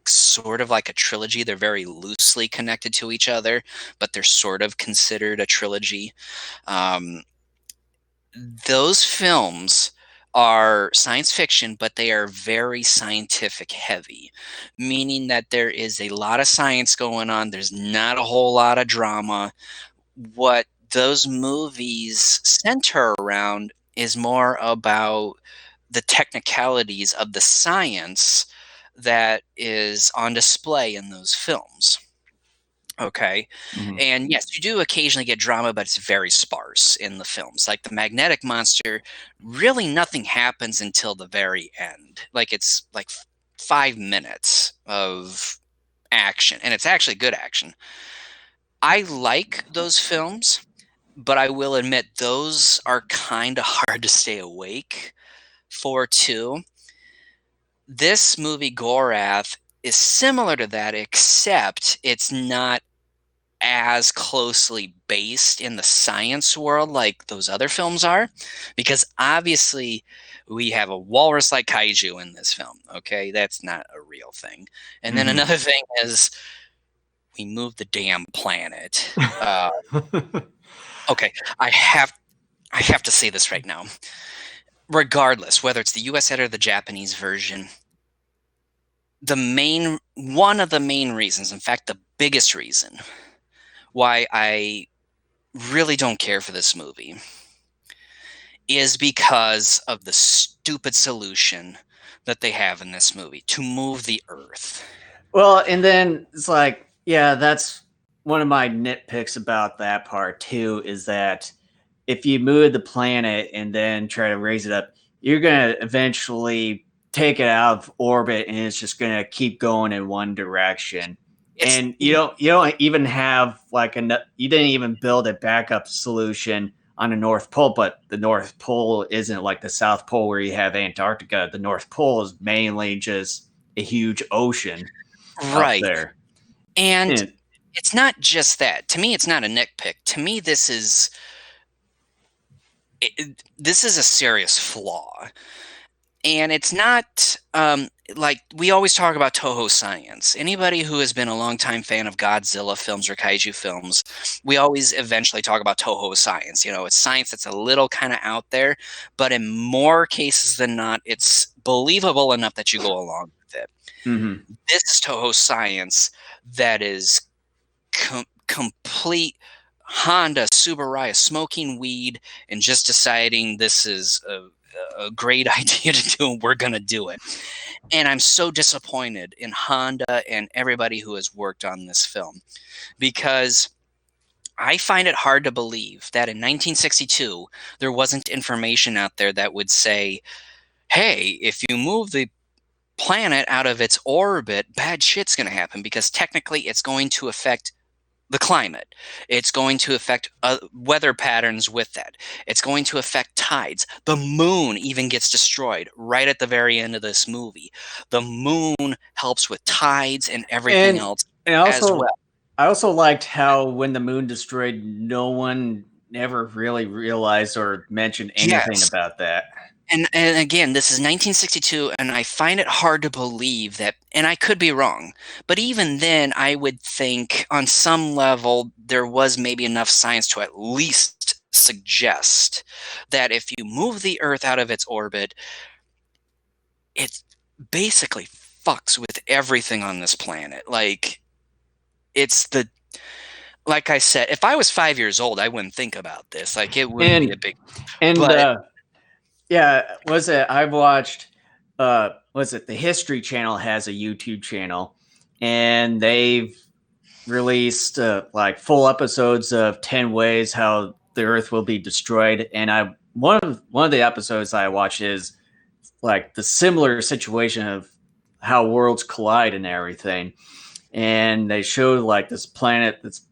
sort of like a trilogy. They're very loosely connected to each other, but they're sort of considered a trilogy. Um, those films are science fiction, but they are very scientific heavy, meaning that there is a lot of science going on. There's not a whole lot of drama. What those movies center around is more about the technicalities of the science that is on display in those films. Okay. Mhm. And yes, you do occasionally get drama, but it's very sparse in the films. Like the magnetic monster, really nothing happens until the very end. Like it's like 5 minutes of action, and it's actually good action. I like those films, but I will admit those are kind of hard to stay awake for too. This movie, Gorath, is similar to that, except it's not as closely based in the science world like those other films are, because obviously we have a walrus like kaiju in this film. Okay, that's not a real thing. And then another thing is we moved the damn planet. Okay, I have to say this right now. Regardless, whether it's the US edit or the Japanese version, one of the main reasons, in fact, the biggest reason why I really don't care for this movie is because of the stupid solution that they have in this movie to move the Earth. Well, and then it's like, yeah, that's one of my nitpicks about that part too, is that if you move the planet and then try to raise it up, you're going to eventually take it out of orbit and it's just going to keep going in one direction. And you don't even have you didn't even build a backup solution on the North Pole, but the North Pole isn't like the South Pole where you have Antarctica. The North Pole is mainly just a huge ocean right up there. And it's not just that. To me, it's not a nitpick. To me, this is a serious flaw. And it's not like we always talk about Touhou Science. Anybody who has been a longtime fan of Godzilla films or Kaiju films, we always eventually talk about Touhou Science. You know, it's science that's a little kind of out there, but in more cases than not, it's believable enough that you go along with it. Mm-hmm. This is Touhou Science that is complete Honda Subaraya smoking weed and just deciding this is a great idea to do and we're going to do it. And I'm so disappointed in Honda and everybody who has worked on this film, because I find it hard to believe that in 1962 there wasn't information out there that would say, hey, if you move the planet out of its orbit, bad shit's going to happen, because technically it's going to affect the climate. It's going to affect weather patterns with that. It's going to affect tides. The moon even gets destroyed right at the very end of this movie. The moon helps with tides and everything else as well. I also liked how when the moon destroyed, no one ever really realized or mentioned anything about that. And again, this is 1962, and I find it hard to believe that, and I could be wrong, but even then, I would think on some level there was maybe enough science to at least suggest that if you move the Earth out of its orbit, it basically fucks with everything on this planet. Like, like I said, if I was 5 years old, I wouldn't think about this. Like, it wouldn't be a big... Yeah, I've watched, the History Channel has a YouTube channel, and they've released full episodes of 10 ways how the Earth will be destroyed. And one of the episodes I watched is like the similar situation of how worlds collide and everything. And they showed like this planet that's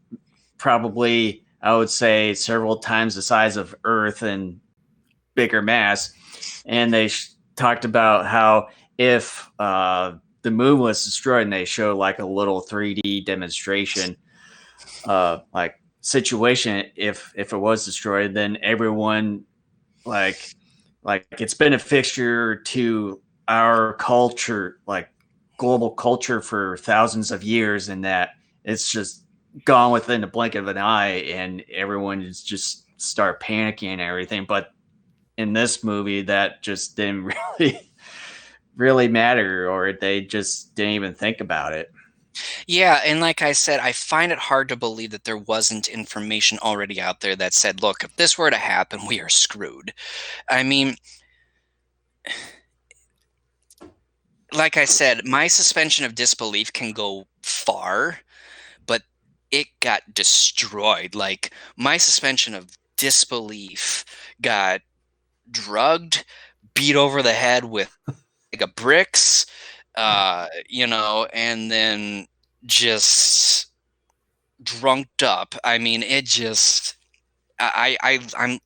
probably, I would say, several times the size of Earth and bigger mass, and they talked about how if the moon was destroyed, and they showed like a little 3D demonstration like situation, if it was destroyed, then everyone like it's been a fixture to our culture, like global culture, for thousands of years, and that it's just gone within the blink of an eye, and everyone is just start panicking and everything. But in this movie that just didn't really matter, or they just didn't even think about it. Yeah, and like I said, I find it hard to believe that there wasn't information already out there that said, look, if this were to happen, we are screwed. I mean, like I said, my suspension of disbelief can go far, but it got destroyed. Like, my suspension of disbelief got drugged, beat over the head with like a bricks, and then just drunked up. I mean, it just, I'm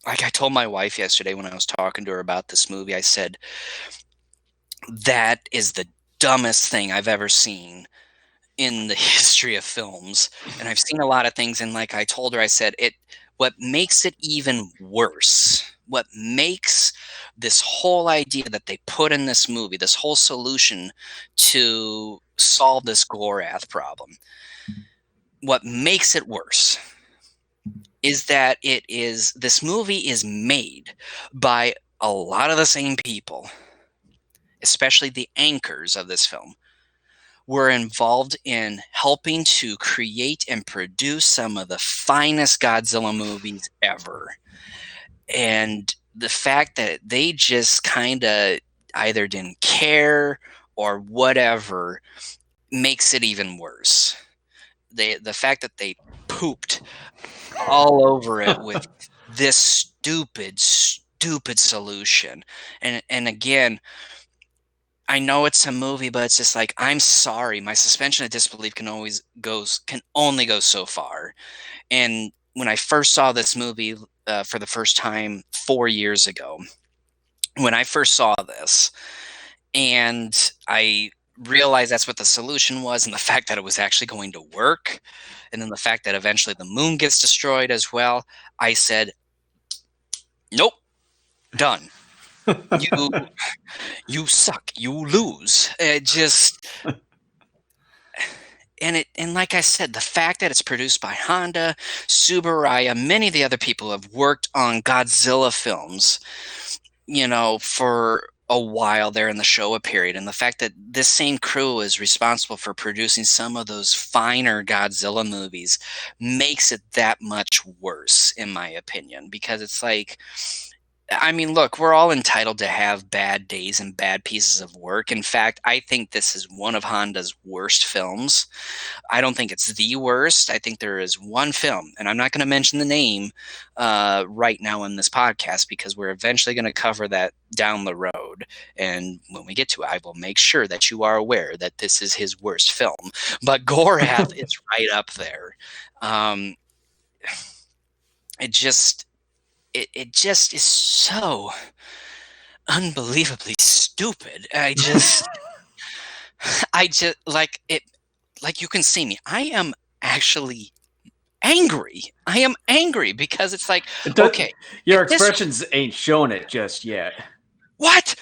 like, I told my wife yesterday when I was talking to her about this movie, I said, that is the dumbest thing I've ever seen in the history of films. And I've seen a lot of things. And like I told her, I said, what makes it even worse, what makes this whole idea that they put in this movie, this whole solution to solve this Gorath problem, what makes it worse is that this movie is made by a lot of the same people, especially the anchors of this film, were involved in helping to create and produce some of the finest Godzilla movies ever. And the fact that they just kind of either didn't care or whatever makes it even worse. The fact that they pooped all over it with this stupid solution. And again, I know it's a movie, but it's just like, I'm sorry, my suspension of disbelief can only go so far. And when I first saw this movie for the first time 4 years ago, when I first saw this, and I realized that's what the solution was, and the fact that it was actually going to work, and then the fact that eventually the moon gets destroyed as well, I said, nope, done. You suck. You lose. And like I said, the fact that it's produced by Honda, Subaraya, many of the other people have worked on Godzilla films, for a while there in the Showa period, and the fact that this same crew is responsible for producing some of those finer Godzilla movies makes it that much worse, in my opinion, because it's like, I mean, look, we're all entitled to have bad days and bad pieces of work. In fact, I think this is one of Honda's worst films. I don't think it's the worst. I think there is one film, and I'm not going to mention the name right now in this podcast because we're eventually going to cover that down the road. And when we get to it, I will make sure that you are aware that this is his worst film. But Gorath is right up there. It just is so unbelievably stupid. I just like it. Like, you can see me. I am actually angry. I am angry because it's like, okay, your expressions ain't showing it just yet. What?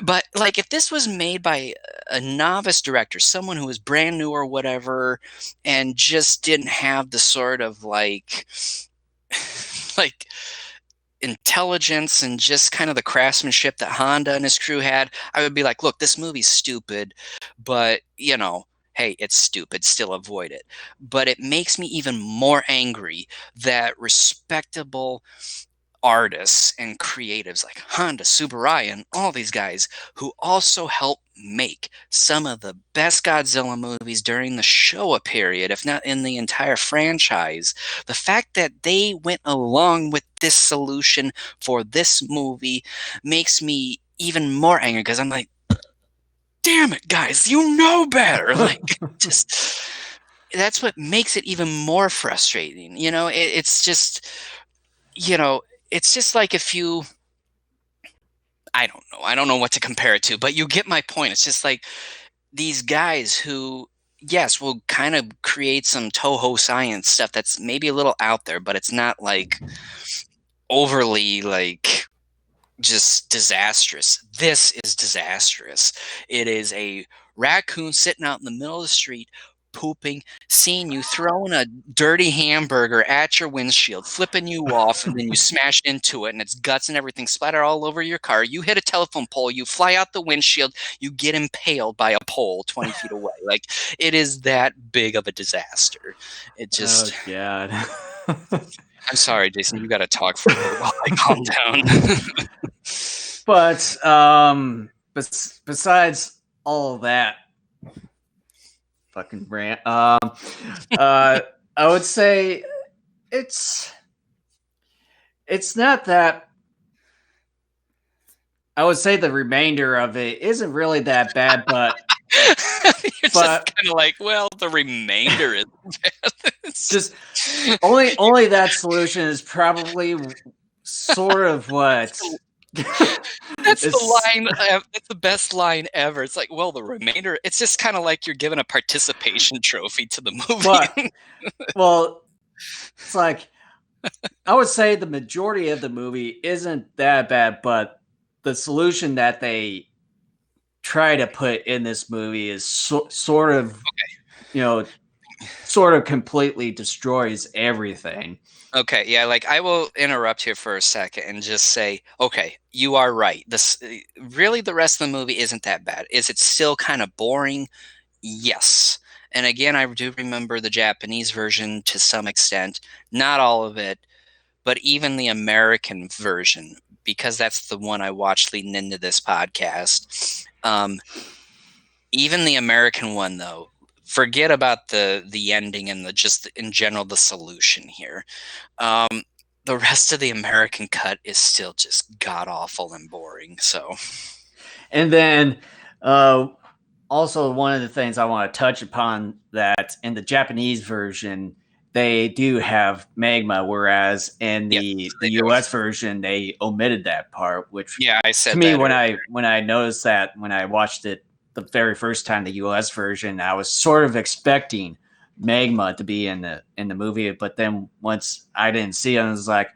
But like, if this was made by a novice director, someone who was brand new or whatever, and just didn't have the sort of like intelligence and just kind of the craftsmanship that Honda and his crew had, I would be like, look, this movie's stupid, but hey, it's stupid, still avoid it. But it makes me even more angry that respectable artists and creatives like Honda, Subaraya, and all these guys who also helped make some of the best Godzilla movies during the Showa period, if not in the entire franchise, the fact that they went along with this solution for this movie makes me even more angry, because I'm like, damn it, guys, you know better. Like, just, that's what makes it even more frustrating. It's just, it's just like if you, I don't know what to compare it to, but you get my point. It's just like these guys who, yes, will kind of create some Touhou Science stuff that's maybe a little out there, but it's not like overly like just disastrous. This is disastrous. It is a raccoon sitting out in the middle of the street pooping, seeing you throwing a dirty hamburger at your windshield, flipping you off, and then you smash into it, and its guts and everything splatter all over your car. You hit a telephone pole, you fly out the windshield, you get impaled by a pole 20 feet away. Like, it is that big of a disaster. It just... Oh, God. I'm sorry, Jason, you got to talk for a little while I calm down. But besides all of that fucking rant, I would say it's not that. I would say the remainder of it isn't really that bad, but You're just kind of like, well, the remainder is bad. Just only that solution is probably sort of what. That's the line. That's the best line ever. It's like, well, the remainder. It's just kind of like you're giving a participation trophy to the movie. Well, it's like, I would say the majority of the movie isn't that bad, but the solution that they try to put in this movie is sort of, sort of completely destroys everything. Okay, yeah, like, I will interrupt here for a second and just say, okay, you are right. Really, the rest of the movie isn't that bad. Is it still kind of boring? Yes. And again, I do remember the Japanese version to some extent, not all of it, but even the American version, because that's the one I watched leading into this podcast. Even the American one, though, forget about the ending and just in general the solution here. The rest of the American cut is still just god awful and boring. So, and then also one of the things I want to touch upon, that in the Japanese version they do have magma, whereas in the US version they omitted that part. Which, I said to me, when I noticed that when I watched it the very first time, the US version, I was sort of expecting magma to be in the movie, but then once I didn't see it, I was like,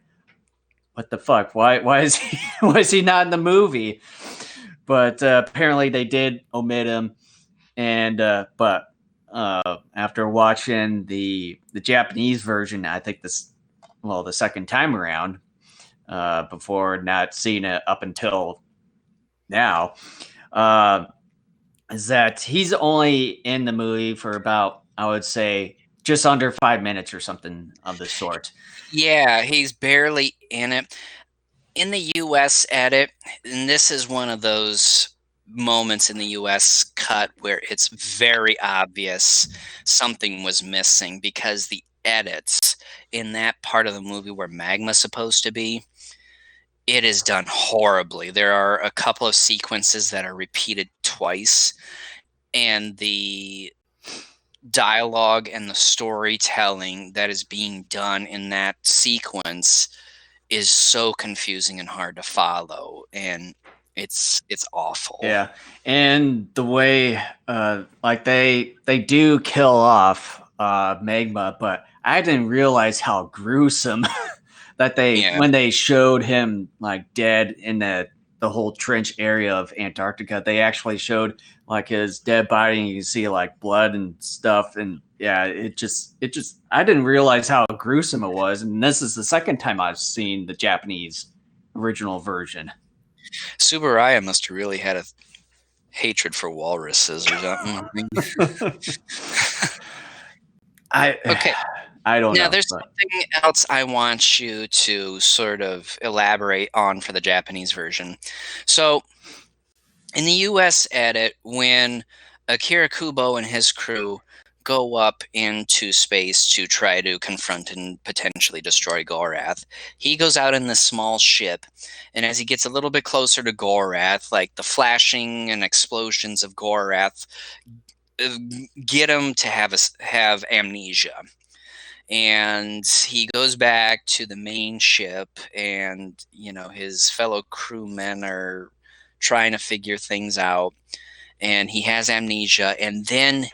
what the fuck? Why is he not in the movie? But apparently they did omit him, and but after watching the Japanese version, I think the second time around, before not seeing it up until now, is that he's only in the movie for about, I would say, just under 5 minutes or something of the sort. Yeah, he's barely in it. In the US edit, and this is one of those moments in the US cut where it's very obvious something was missing, because the edits in that part of the movie where magma's supposed to be, it is done horribly. There are a couple of sequences that are repeated twice, and the dialogue and the storytelling that is being done in that sequence is so confusing and hard to follow, and it's awful. Yeah, and the way like they do kill off magma, but I didn't realize how gruesome that when they showed him like dead in the whole trench area of Antarctica, they actually showed like his dead body, and you see like blood and stuff, and it just I didn't realize how gruesome it was. And this is the second time I've seen the Japanese original version. Subaraya must have really had a hatred for walruses or something. I don't know. Now, there's something else I want you to sort of elaborate on for the Japanese version. So, in the US edit, when Akira Kubo and his crew go up into space to try to confront and potentially destroy Gorath, he goes out in this small ship, and as he gets a little bit closer to Gorath, like the flashing and explosions of Gorath get him to have amnesia. And he goes back to the main ship, and his fellow crewmen are trying to figure things out, and he has amnesia. And then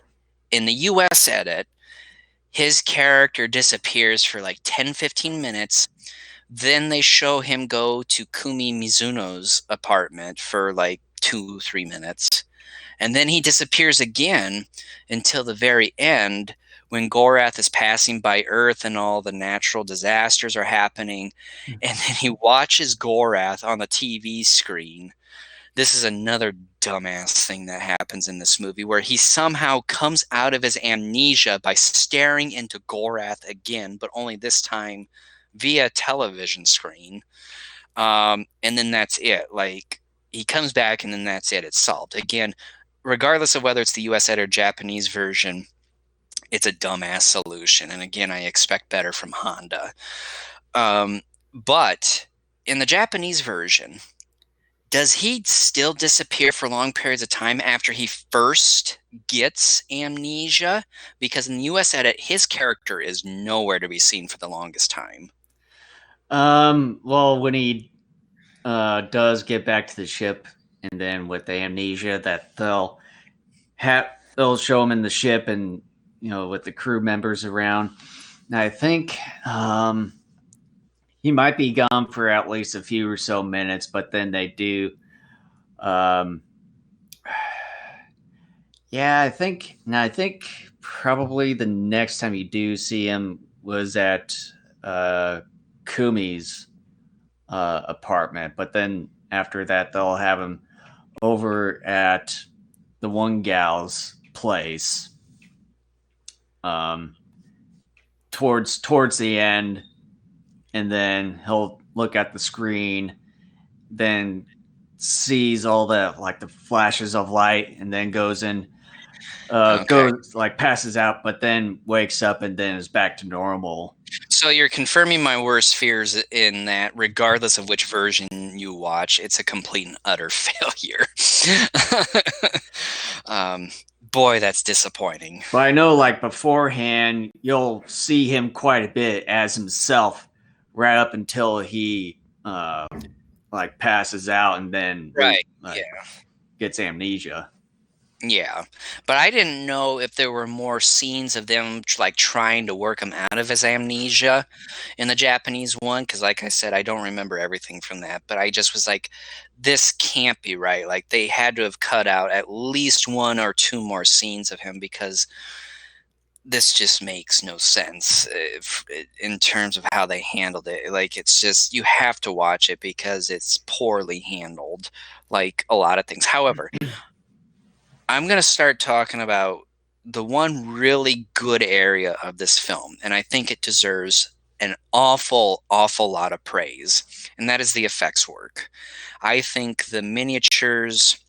in the US edit, his character disappears for like 10-15 minutes. Then they show him go to Kumi Mizuno's apartment for like 2-3 minutes, And then he disappears again until the very end when Gorath is passing by Earth and all the natural disasters are happening. And then he watches Gorath on the TV screen. This is another dumbass thing that happens in this movie where he somehow comes out of his amnesia by staring into Gorath again, but only this time via television screen. And then that's it. Like, he comes back and then that's it. It's solved. Again, regardless of whether it's the US or Japanese version, it's a dumbass solution. And again, I expect better from Honda. But in the Japanese version, does he still disappear for long periods of time after he first gets amnesia? Because in the US edit, his character is nowhere to be seen for the longest time. Well, when he does get back to the ship, and then with the amnesia, that they'll show him in the ship, and with the crew members around. And I think he might be gone for at least a few or so minutes, but then they do. Yeah, I think probably the next time you do see him was at Kumi's apartment, but then after that they'll have him over at the one gal's place towards the end, and then he'll look at the screen, then sees all the the flashes of light, and then goes in, goes passes out, but then wakes up and then is back to normal. So you're confirming my worst fears in that regardless of which version you watch, it's a complete and utter failure. Boy, that's disappointing. But I know, beforehand, you'll see him quite a bit as himself right up until he passes out and then gets amnesia. Yeah, but I didn't know if there were more scenes of them trying to work him out of his amnesia in the Japanese one, because like I said, I don't remember everything from that, but I just was like, this can't be right. Like, they had to have cut out at least one or two more scenes of him, because this just makes no sense in terms of how they handled it. Like, it's just, you have to watch it because it's poorly handled, like a lot of things. However, I'm going to start talking about the one really good area of this film, and I think it deserves an awful, awful lot of praise, and that is the effects work. I think the miniatures,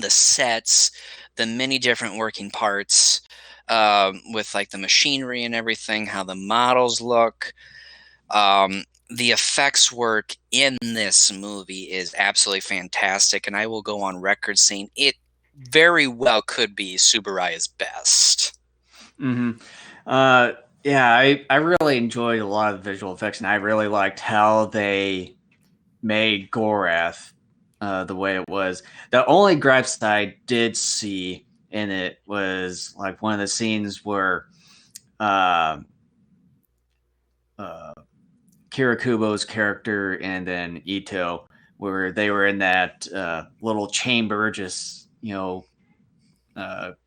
the sets, the many different working parts, with the machinery and everything, how the models look, the effects work in this movie is absolutely fantastic, and I will go on record saying it very well could be Tsuburaya's best. Mm-hmm. Yeah, I really enjoyed a lot of the visual effects, and I really liked how they made Gorath the way it was. The only gripes that I did see in it was one of the scenes where Kirakubo's character and then Ito, where they were in that little chamber, just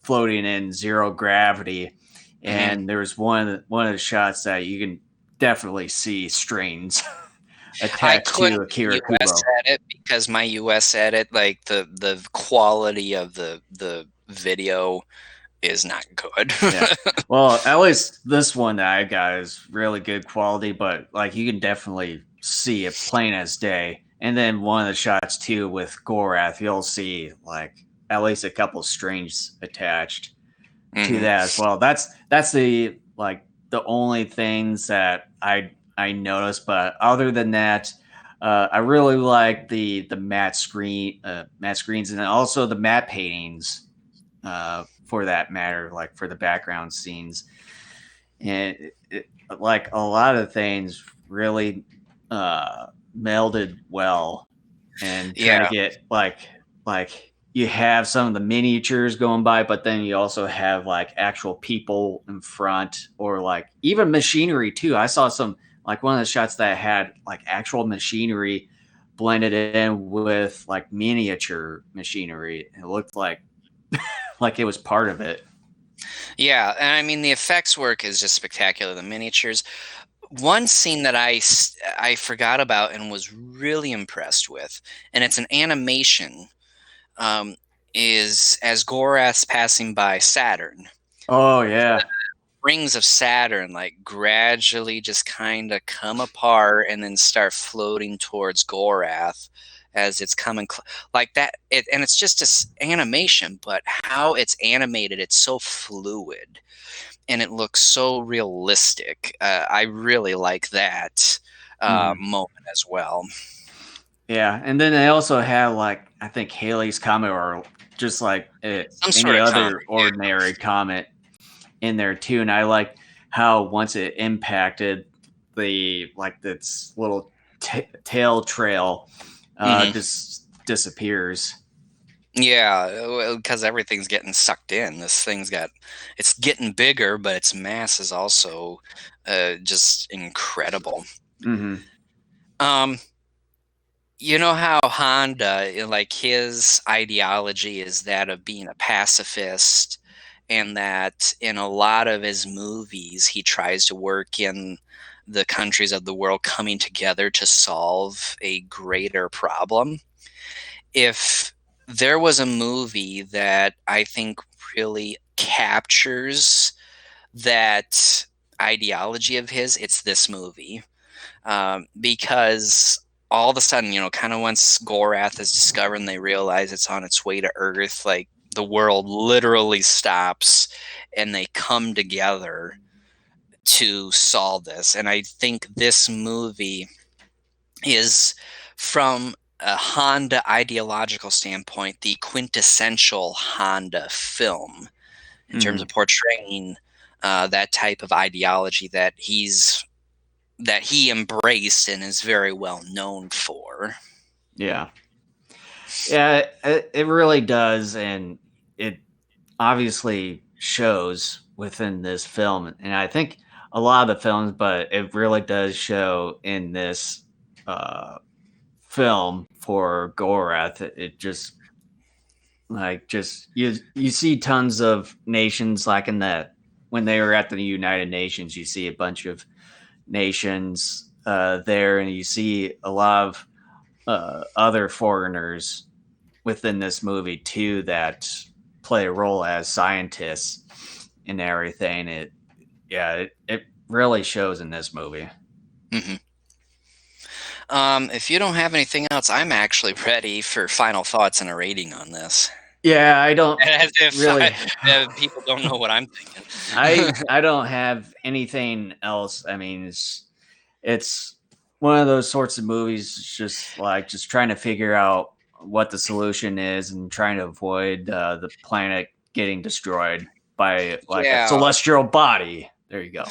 floating in zero gravity, and there's one of the shots that you can definitely see strings attached to Akira Kubo. US edit, because my US edit, the quality of the video is not good. Yeah. Well, at least this one that I got is really good quality, but you can definitely see it plain as day. And then one of the shots too with Gorath, you'll see at least a couple strings attached to that as well. That's the the only things that I noticed. But other than that, I really like the matte screens, and also the matte paintings, for that matter, for the background scenes. And a lot of things really melded well, and trying to get you have some of the miniatures going by, but then you also have actual people in front, or even machinery too. I saw some one of the shots that had actual machinery blended in with miniature machinery. It looked like it was part of it. Yeah, and I mean the effects work is just spectacular. The miniatures. One scene that I forgot about and was really impressed with, and it's an animation, um, is as Gorath's passing by Saturn. Oh yeah. Rings of Saturn like gradually just kind of come apart and then start floating towards Gorath as it's coming like that. And it's just this animation, but how it's animated, it's so fluid and it looks so realistic. I really like that moment as well. Yeah, and then they also have like I think Haley's Comet or just like Some sort any of comic. other ordinary comet in there too. And I like how once it impacted the like this little tail trail just disappears. Yeah, because everything's getting sucked in. This it's getting bigger, but its mass is also just incredible. You know how Honda, like his ideology is that of being a pacifist, and that in a lot of his movies, he tries to work in the countries of the world coming together to solve a greater problem. If there was a movie that I think really captures that ideology of his, it's this movie. Because all of a sudden, kind of once Gorath is discovered and they realize it's on its way to Earth, like the world literally stops and they come together to solve this. And I think this movie is, from a Honda ideological standpoint, the quintessential Honda film in terms of portraying that type of ideology that he embraced and is very well known for. Yeah. Yeah, it really does. And it obviously shows within this film. And I think a lot of the films, but it really does show in this film for Gorath. It just you see tons of nations like in that when they were at the United Nations, you see a bunch of nations there, and you see a lot of other foreigners within this movie too that play a role as scientists and everything. It really shows in this movie. Mm-hmm. If you don't have anything else, I'm actually ready for final thoughts and a rating on this. Yeah, I don't As if really. People don't know what I'm thinking. I don't have anything else. I mean, it's one of those sorts of movies, just trying to figure out what the solution is and trying to avoid the planet getting destroyed by a celestial body. There you go.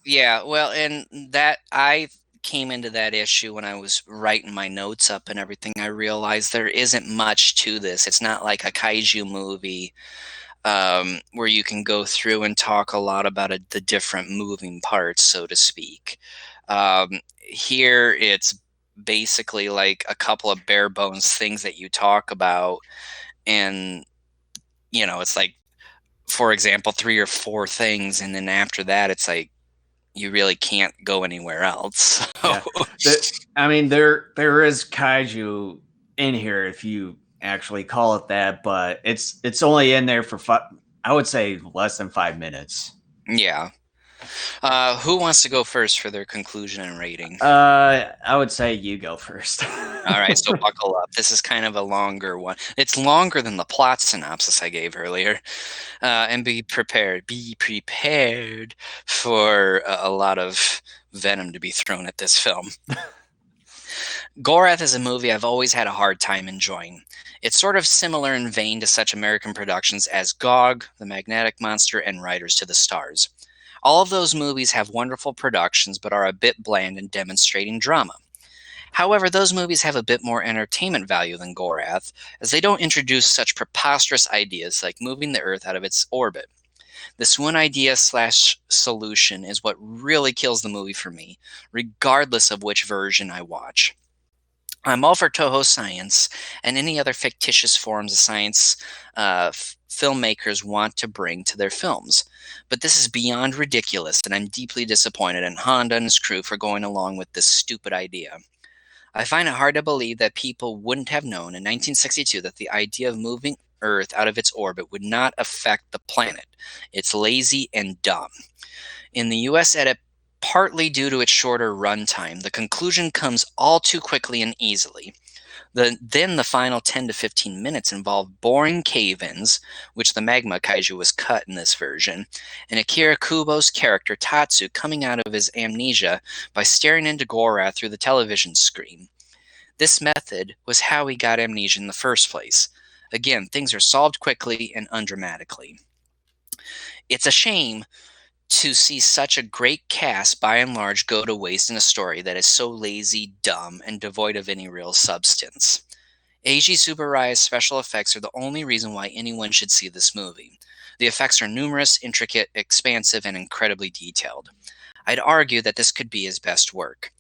Yeah, well, and that I came into that issue when I was writing my notes up and everything. I realized there isn't much to this. It's not like a kaiju movie where you can go through and talk a lot about the different moving parts, so to speak. Here, it's basically like a couple of bare bones things that you talk about, and it's like, for example, 3 or 4 things, and then after that, it's like you really can't go anywhere else. Yeah. I mean, there is kaiju in here if you actually call it that, but it's only in there for I would say less than 5 minutes. Yeah. Who wants to go first for their conclusion and rating? I would say you go first. All right, so buckle up. This is kind of a longer one. It's longer than the plot synopsis I gave earlier. And be prepared. Be prepared for a lot of venom to be thrown at this film. Gorath is a movie I've always had a hard time enjoying. It's sort of similar in vein to such American productions as Gog, The Magnetic Monster, and Riders to the Stars. All of those movies have wonderful productions but are a bit bland in demonstrating drama. However, those movies have a bit more entertainment value than Gorath, as they don't introduce such preposterous ideas like moving the Earth out of its orbit. This one idea/solution is what really kills the movie for me, regardless of which version I watch. I'm all for Touhou Science and any other fictitious forms of science filmmakers want to bring to their films. But this is beyond ridiculous, and I'm deeply disappointed in Honda and his crew for going along with this stupid idea. I find it hard to believe that people wouldn't have known in 1962 that the idea of moving Earth out of its orbit would not affect the planet. It's lazy and dumb. In the US edit, partly due to its shorter runtime, the conclusion comes all too quickly and easily. Then the final 10 to 15 minutes involve boring cave-ins, which the magma kaiju was cut in this version, and Akira Kubo's character Tatsu coming out of his amnesia by staring into Gorath through the television screen. This method was how he got amnesia in the first place. Again, things are solved quickly and undramatically. It's a shame to see such a great cast by and large go to waste in a story that is so lazy, dumb, and devoid of any real substance. Eiji Tsuburai's special effects are the only reason why anyone should see this movie. The effects are numerous, intricate, expansive, and incredibly detailed. I'd argue that this could be his best work.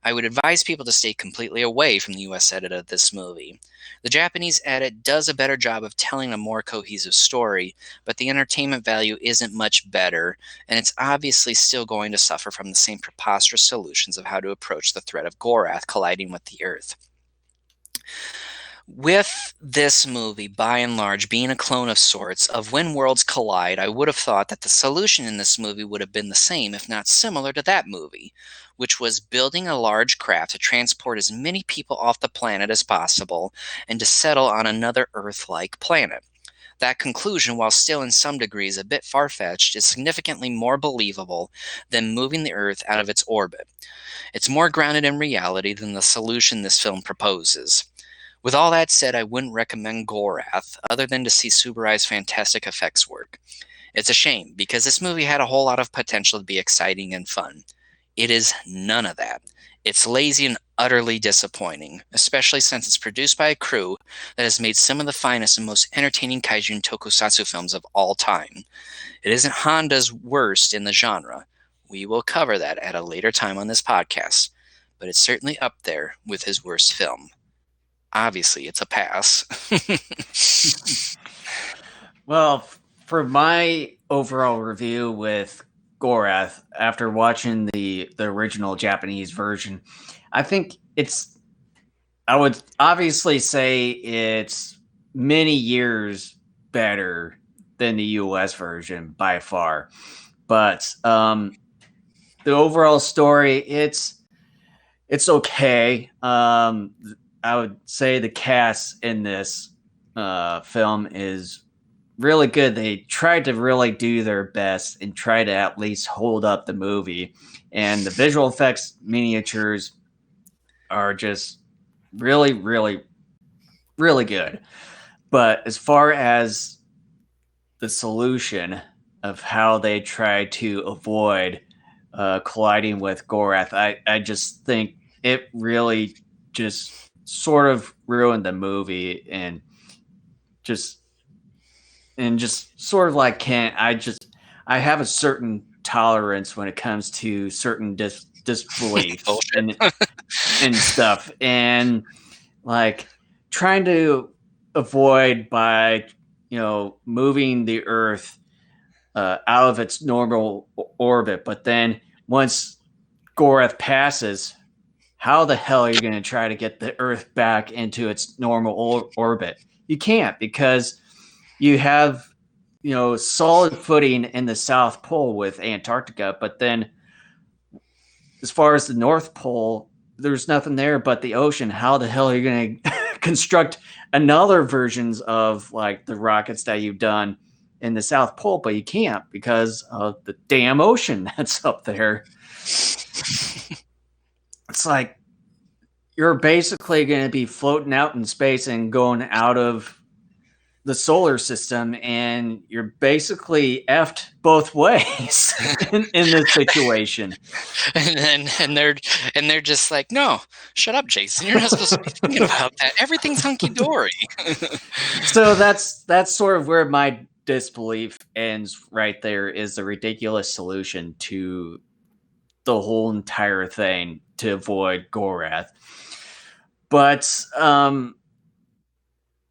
I would advise people to stay completely away from the US edit of this movie. The Japanese edit does a better job of telling a more cohesive story, but the entertainment value isn't much better, and it's obviously still going to suffer from the same preposterous solutions of how to approach the threat of Gorath colliding with the Earth. With this movie, by and large, being a clone of sorts of When Worlds Collide, I would have thought that the solution in this movie would have been the same, if not similar to that movie, which was building a large craft to transport as many people off the planet as possible and to settle on another Earth-like planet. That conclusion, while still in some degrees a bit far-fetched, is significantly more believable than moving the Earth out of its orbit. It's more grounded in reality than the solution this film proposes. With all that said, I wouldn't recommend Gorath, other than to see Tsuburai's fantastic effects work. It's a shame, because this movie had a whole lot of potential to be exciting and fun. It is none of that. It's lazy and utterly disappointing, especially since it's produced by a crew that has made some of the finest and most entertaining kaiju and tokusatsu films of all time. It isn't Honda's worst in the genre. We will cover that at a later time on this podcast, but it's certainly up there with his worst film. Obviously, it's a pass. Well, for my overall review with Gorath, after watching the original Japanese version, I think I would obviously say it's many years better than the US version by far. But the overall story, it's okay. I would say the cast in this film is really good. They tried to really do their best and try to at least hold up the movie. And the visual effects miniatures are just really, really, really good. But as far as the solution of how they try to avoid colliding with Gorath, I just think it really just sort of ruined the movie and just sort of like I have a certain tolerance when it comes to certain disbelief and stuff, and like trying to avoid by moving the Earth out of its normal orbit, but then once Gorath passes, how the hell are you going to try to get the Earth back into its normal orbit? You can't, because you have, solid footing in the South Pole with Antarctica, but then as far as the North Pole, there's nothing there but the ocean. How the hell are you going to construct another versions of like the rockets that you've done in the South Pole? But you can't because of the damn ocean that's up there. It's like you're basically going to be floating out in space and going out of the solar system, and you're basically effed both ways in this situation. And they're just like, no, shut up, Jason. You're not supposed to be thinking about that. Everything's hunky dory. So that's sort of where my disbelief ends. Right there is the ridiculous solution to the whole entire thing to avoid Gorath. But on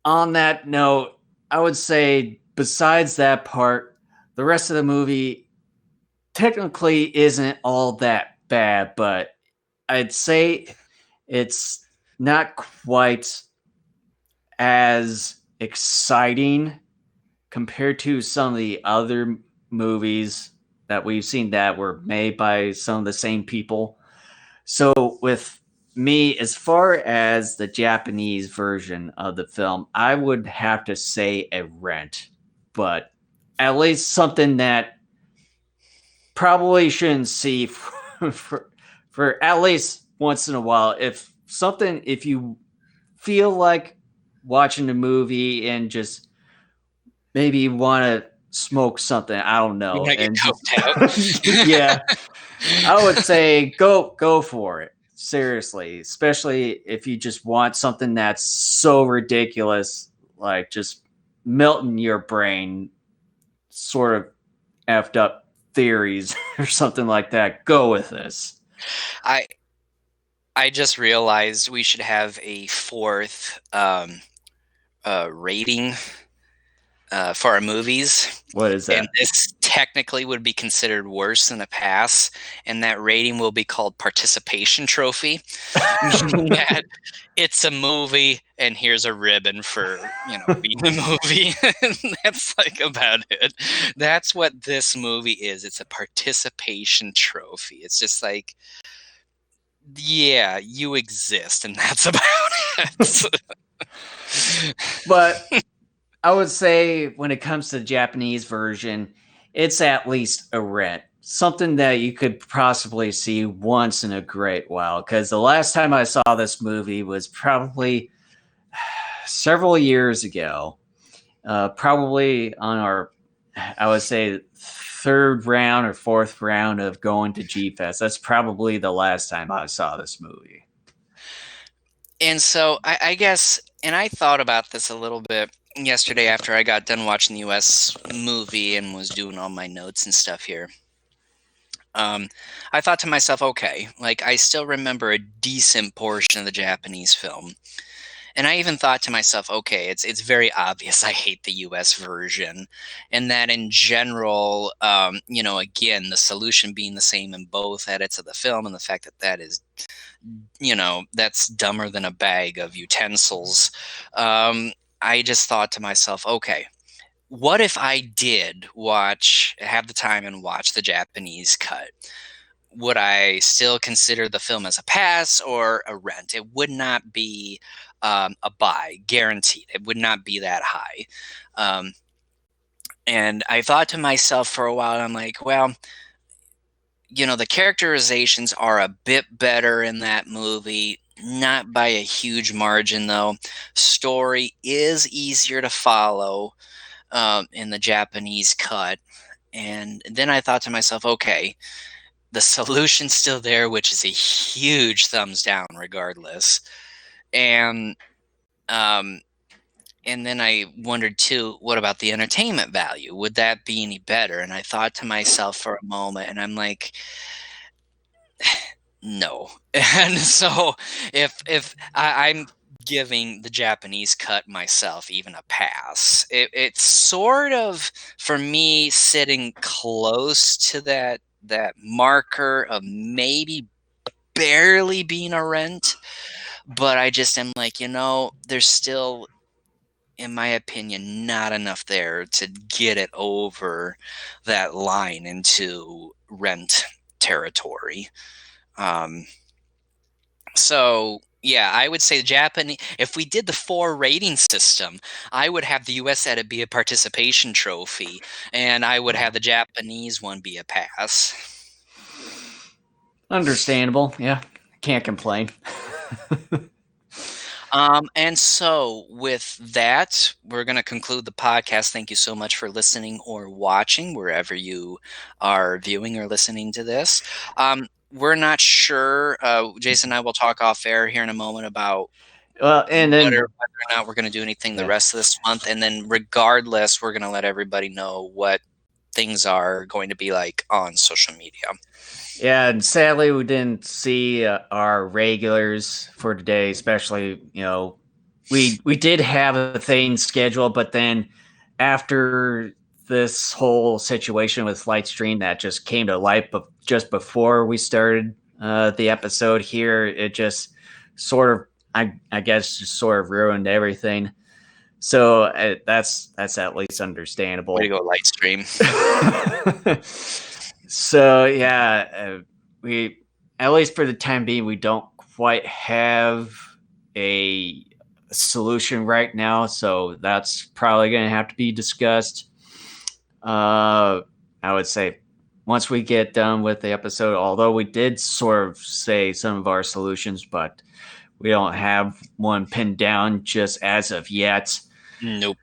that note, I would say besides that part, the rest of the movie technically isn't all that bad, but I'd say it's not quite as exciting compared to some of the other movies that we've seen that were made by some of the same people. So with me, as far as the Japanese version of the film, I would have to say a rent, but at least something that probably shouldn't see for at least once in a while. If you feel like watching the movie and just maybe want to smoke something, I don't You know, want to get and just coked out? yeah, I would say go for it. Seriously, especially if you just want something that's so ridiculous, like just melting your brain, sort of effed up theories or something like that. Go with this. I I just realized we should have a fourth rating for our movies. What is And that? this technically would be considered worse than a pass, and that rating will be called participation trophy. Meaning that it's a movie, and here's a ribbon for being a movie. And that's like about it. That's what this movie is. It's a participation trophy. It's just like, yeah, you exist, and that's about it. But I would say when it comes to the Japanese version, it's at least a rent. Something that you could possibly see once in a great while. Because the last time I saw this movie was probably several years ago. Probably on our, I would say, third round or fourth round of going to G Fest. That's probably the last time I saw this movie. And so I guess, and I thought about this a little bit yesterday after I got done watching the US movie and was doing all my notes and stuff here. I thought to myself, okay, like I still remember a decent portion of the Japanese film. And I even thought to myself, okay, it's very obvious I hate the U.S. version, and that in general, again, the solution being the same in both edits of the film, and the fact that that is, that's dumber than a bag of utensils. I just thought to myself, okay, what if I did have the time and watch the Japanese cut? Would I still consider the film as a pass or a rent? It would not be a buy, guaranteed. It would not be that high. And I thought to myself for a while, and I'm like, well, the characterizations are a bit better in that movie, not by a huge margin, though. Story is easier to follow in the Japanese cut. And then I thought to myself, okay, the solution's still there, which is a huge thumbs down regardless. And then I wondered too, what about the entertainment value? Would that be any better? And I thought to myself for a moment, and I'm like, no. And so if I'm giving the Japanese cut myself even a pass, it's sort of, for me, sitting close to that marker of maybe barely being a rent. But I just am like, there's still, in my opinion, not enough there to get it over that line into rent territory. So yeah, I would say Japanese. If we did the 4 rating system, I would have the U.S. edit be a participation trophy, and I would have the Japanese one be a pass. Understandable. Yeah, can't complain. And so with that, we're going to conclude the podcast. Thank you so much for listening or watching wherever you are viewing or listening to this. We're not sure. Jason and I will talk off air here in a moment about whether or not we're going to do anything the rest of this month. And then regardless, we're going to let everybody know what things are going to be like on social media. Yeah, and sadly, we didn't see our regulars for today. Especially, we did have a thing scheduled, but then after this whole situation with Lightstream that just came to light, but just before we started the episode here, it just sort of, I guess, just sort of ruined everything. So that's at least understandable. Way to go, Lightstream. So yeah, we, at least for the time being, we don't quite have a solution right now. So that's probably going to have to be discussed. I would say once we get done with the episode, although we did sort of say some of our solutions, but we don't have one pinned down just as of yet. Nope.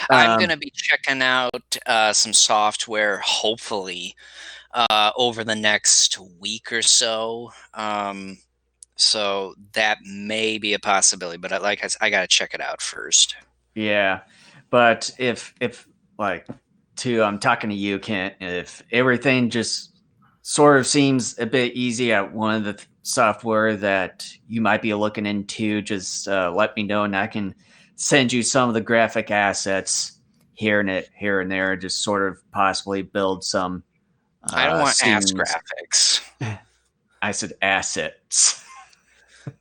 I'm going to be checking out some software, hopefully, over the next week or so. So that may be a possibility, but I got to check it out first. Yeah. But if like, I'm talking to you, Kent, if everything just sort of seems a bit easy at one of the software that you might be looking into, just let me know and I can send you some of the graphic assets here and there, just sort of possibly build some. I don't want ass graphics. I said assets.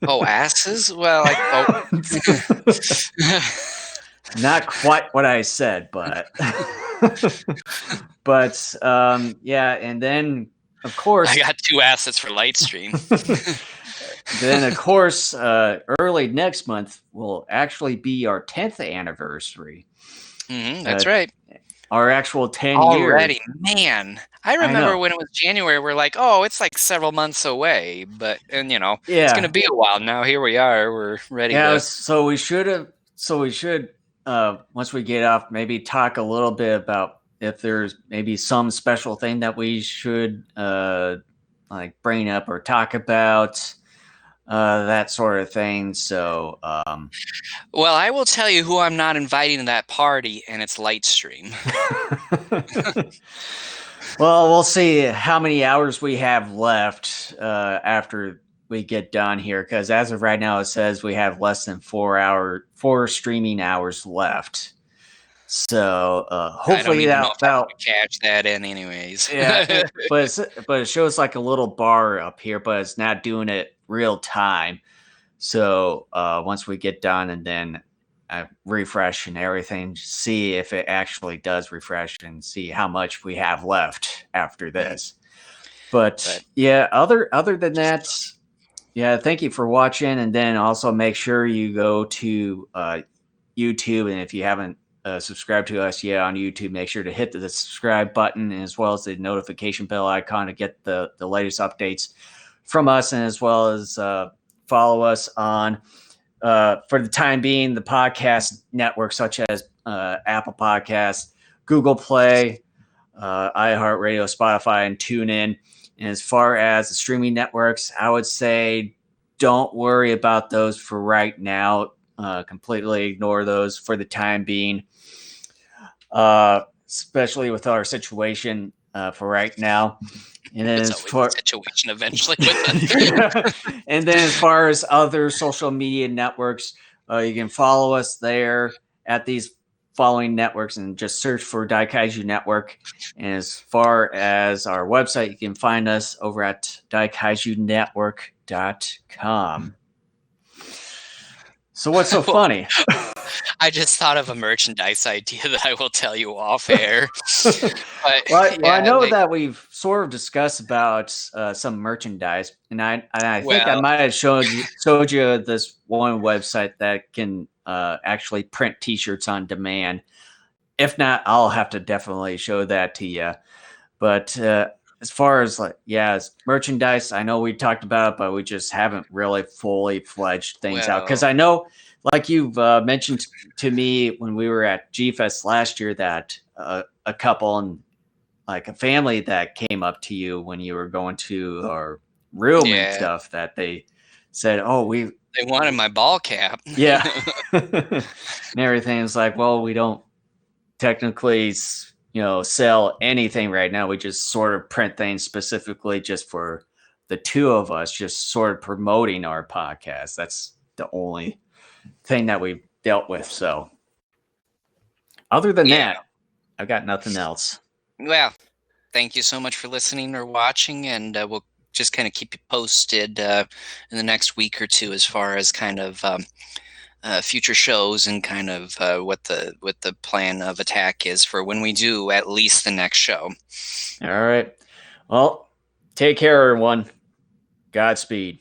Oh, asses? Well, not quite what I said, but yeah, and then of course I got 2 assets for Lightstream. Then of course, early next month will actually be our 10th anniversary. That's right. Our actual 10 already, years. Man. I remember when it was January, we're like, oh, it's like several months away, it's going to be a while now. Here we are. We're ready. Yeah. So we should once we get off, maybe talk a little bit about if there's maybe some special thing that we should like bring up or talk about. That sort of thing. So, well, I will tell you who I'm not inviting to that party, and it's Lightstream. Well, we'll see how many hours we have left after we get done here, because as of right now, it says we have less than 4 streaming hours left. So hopefully that'll catch that in, anyways. Yeah, but it shows like a little bar up here, but it's not doing it real time. So once we get done and then refresh and everything, see if it actually does refresh and see how much we have left after this. But yeah, other than that, yeah, thank you for watching, and then also make sure you go to YouTube, and if you haven't subscribe to us on YouTube, make sure to hit the subscribe button as well as the notification bell icon to get the latest updates from us, and as well as follow us on for the time being the podcast network such as Apple Podcasts, Google Play, iHeartRadio, Spotify, and TuneIn. And as far as the streaming networks, I would say don't worry about those for right now. Completely ignore those for the time being, especially with our situation for right now. And then situation eventually with us. And then as far as other social media networks, you can follow us there at these following networks and just search for Kaiju Network. And as far as our website, you can find us over at daikaijunetwork.com. So what's so funny? I just thought of a merchandise idea that I will tell you off air. I know that we've sort of discussed about some merchandise, and I think I might have showed you this one website that can actually print T-shirts on demand. If not, I'll have to definitely show that to you. But as far as merchandise, I know we talked about it, but we just haven't really fully fledged things out. Because I know, like you've mentioned to me when we were at G-Fest last year, that a couple and like a family that came up to you when you were going to our room and stuff, that they said, they wanted my ball cap. Yeah. And everything is like, well, we don't technically sell anything right now. We just sort of print things specifically just for the two of us, just sort of promoting our podcast. That's the only thing that we've dealt with. So other than that, I've got nothing else. Well, thank you so much for listening or watching, and we'll just kind of keep you posted in the next week or two as far as kind of future shows and kind of what the plan of attack is for when we do at least the next show. All right. Well, take care, everyone. Godspeed.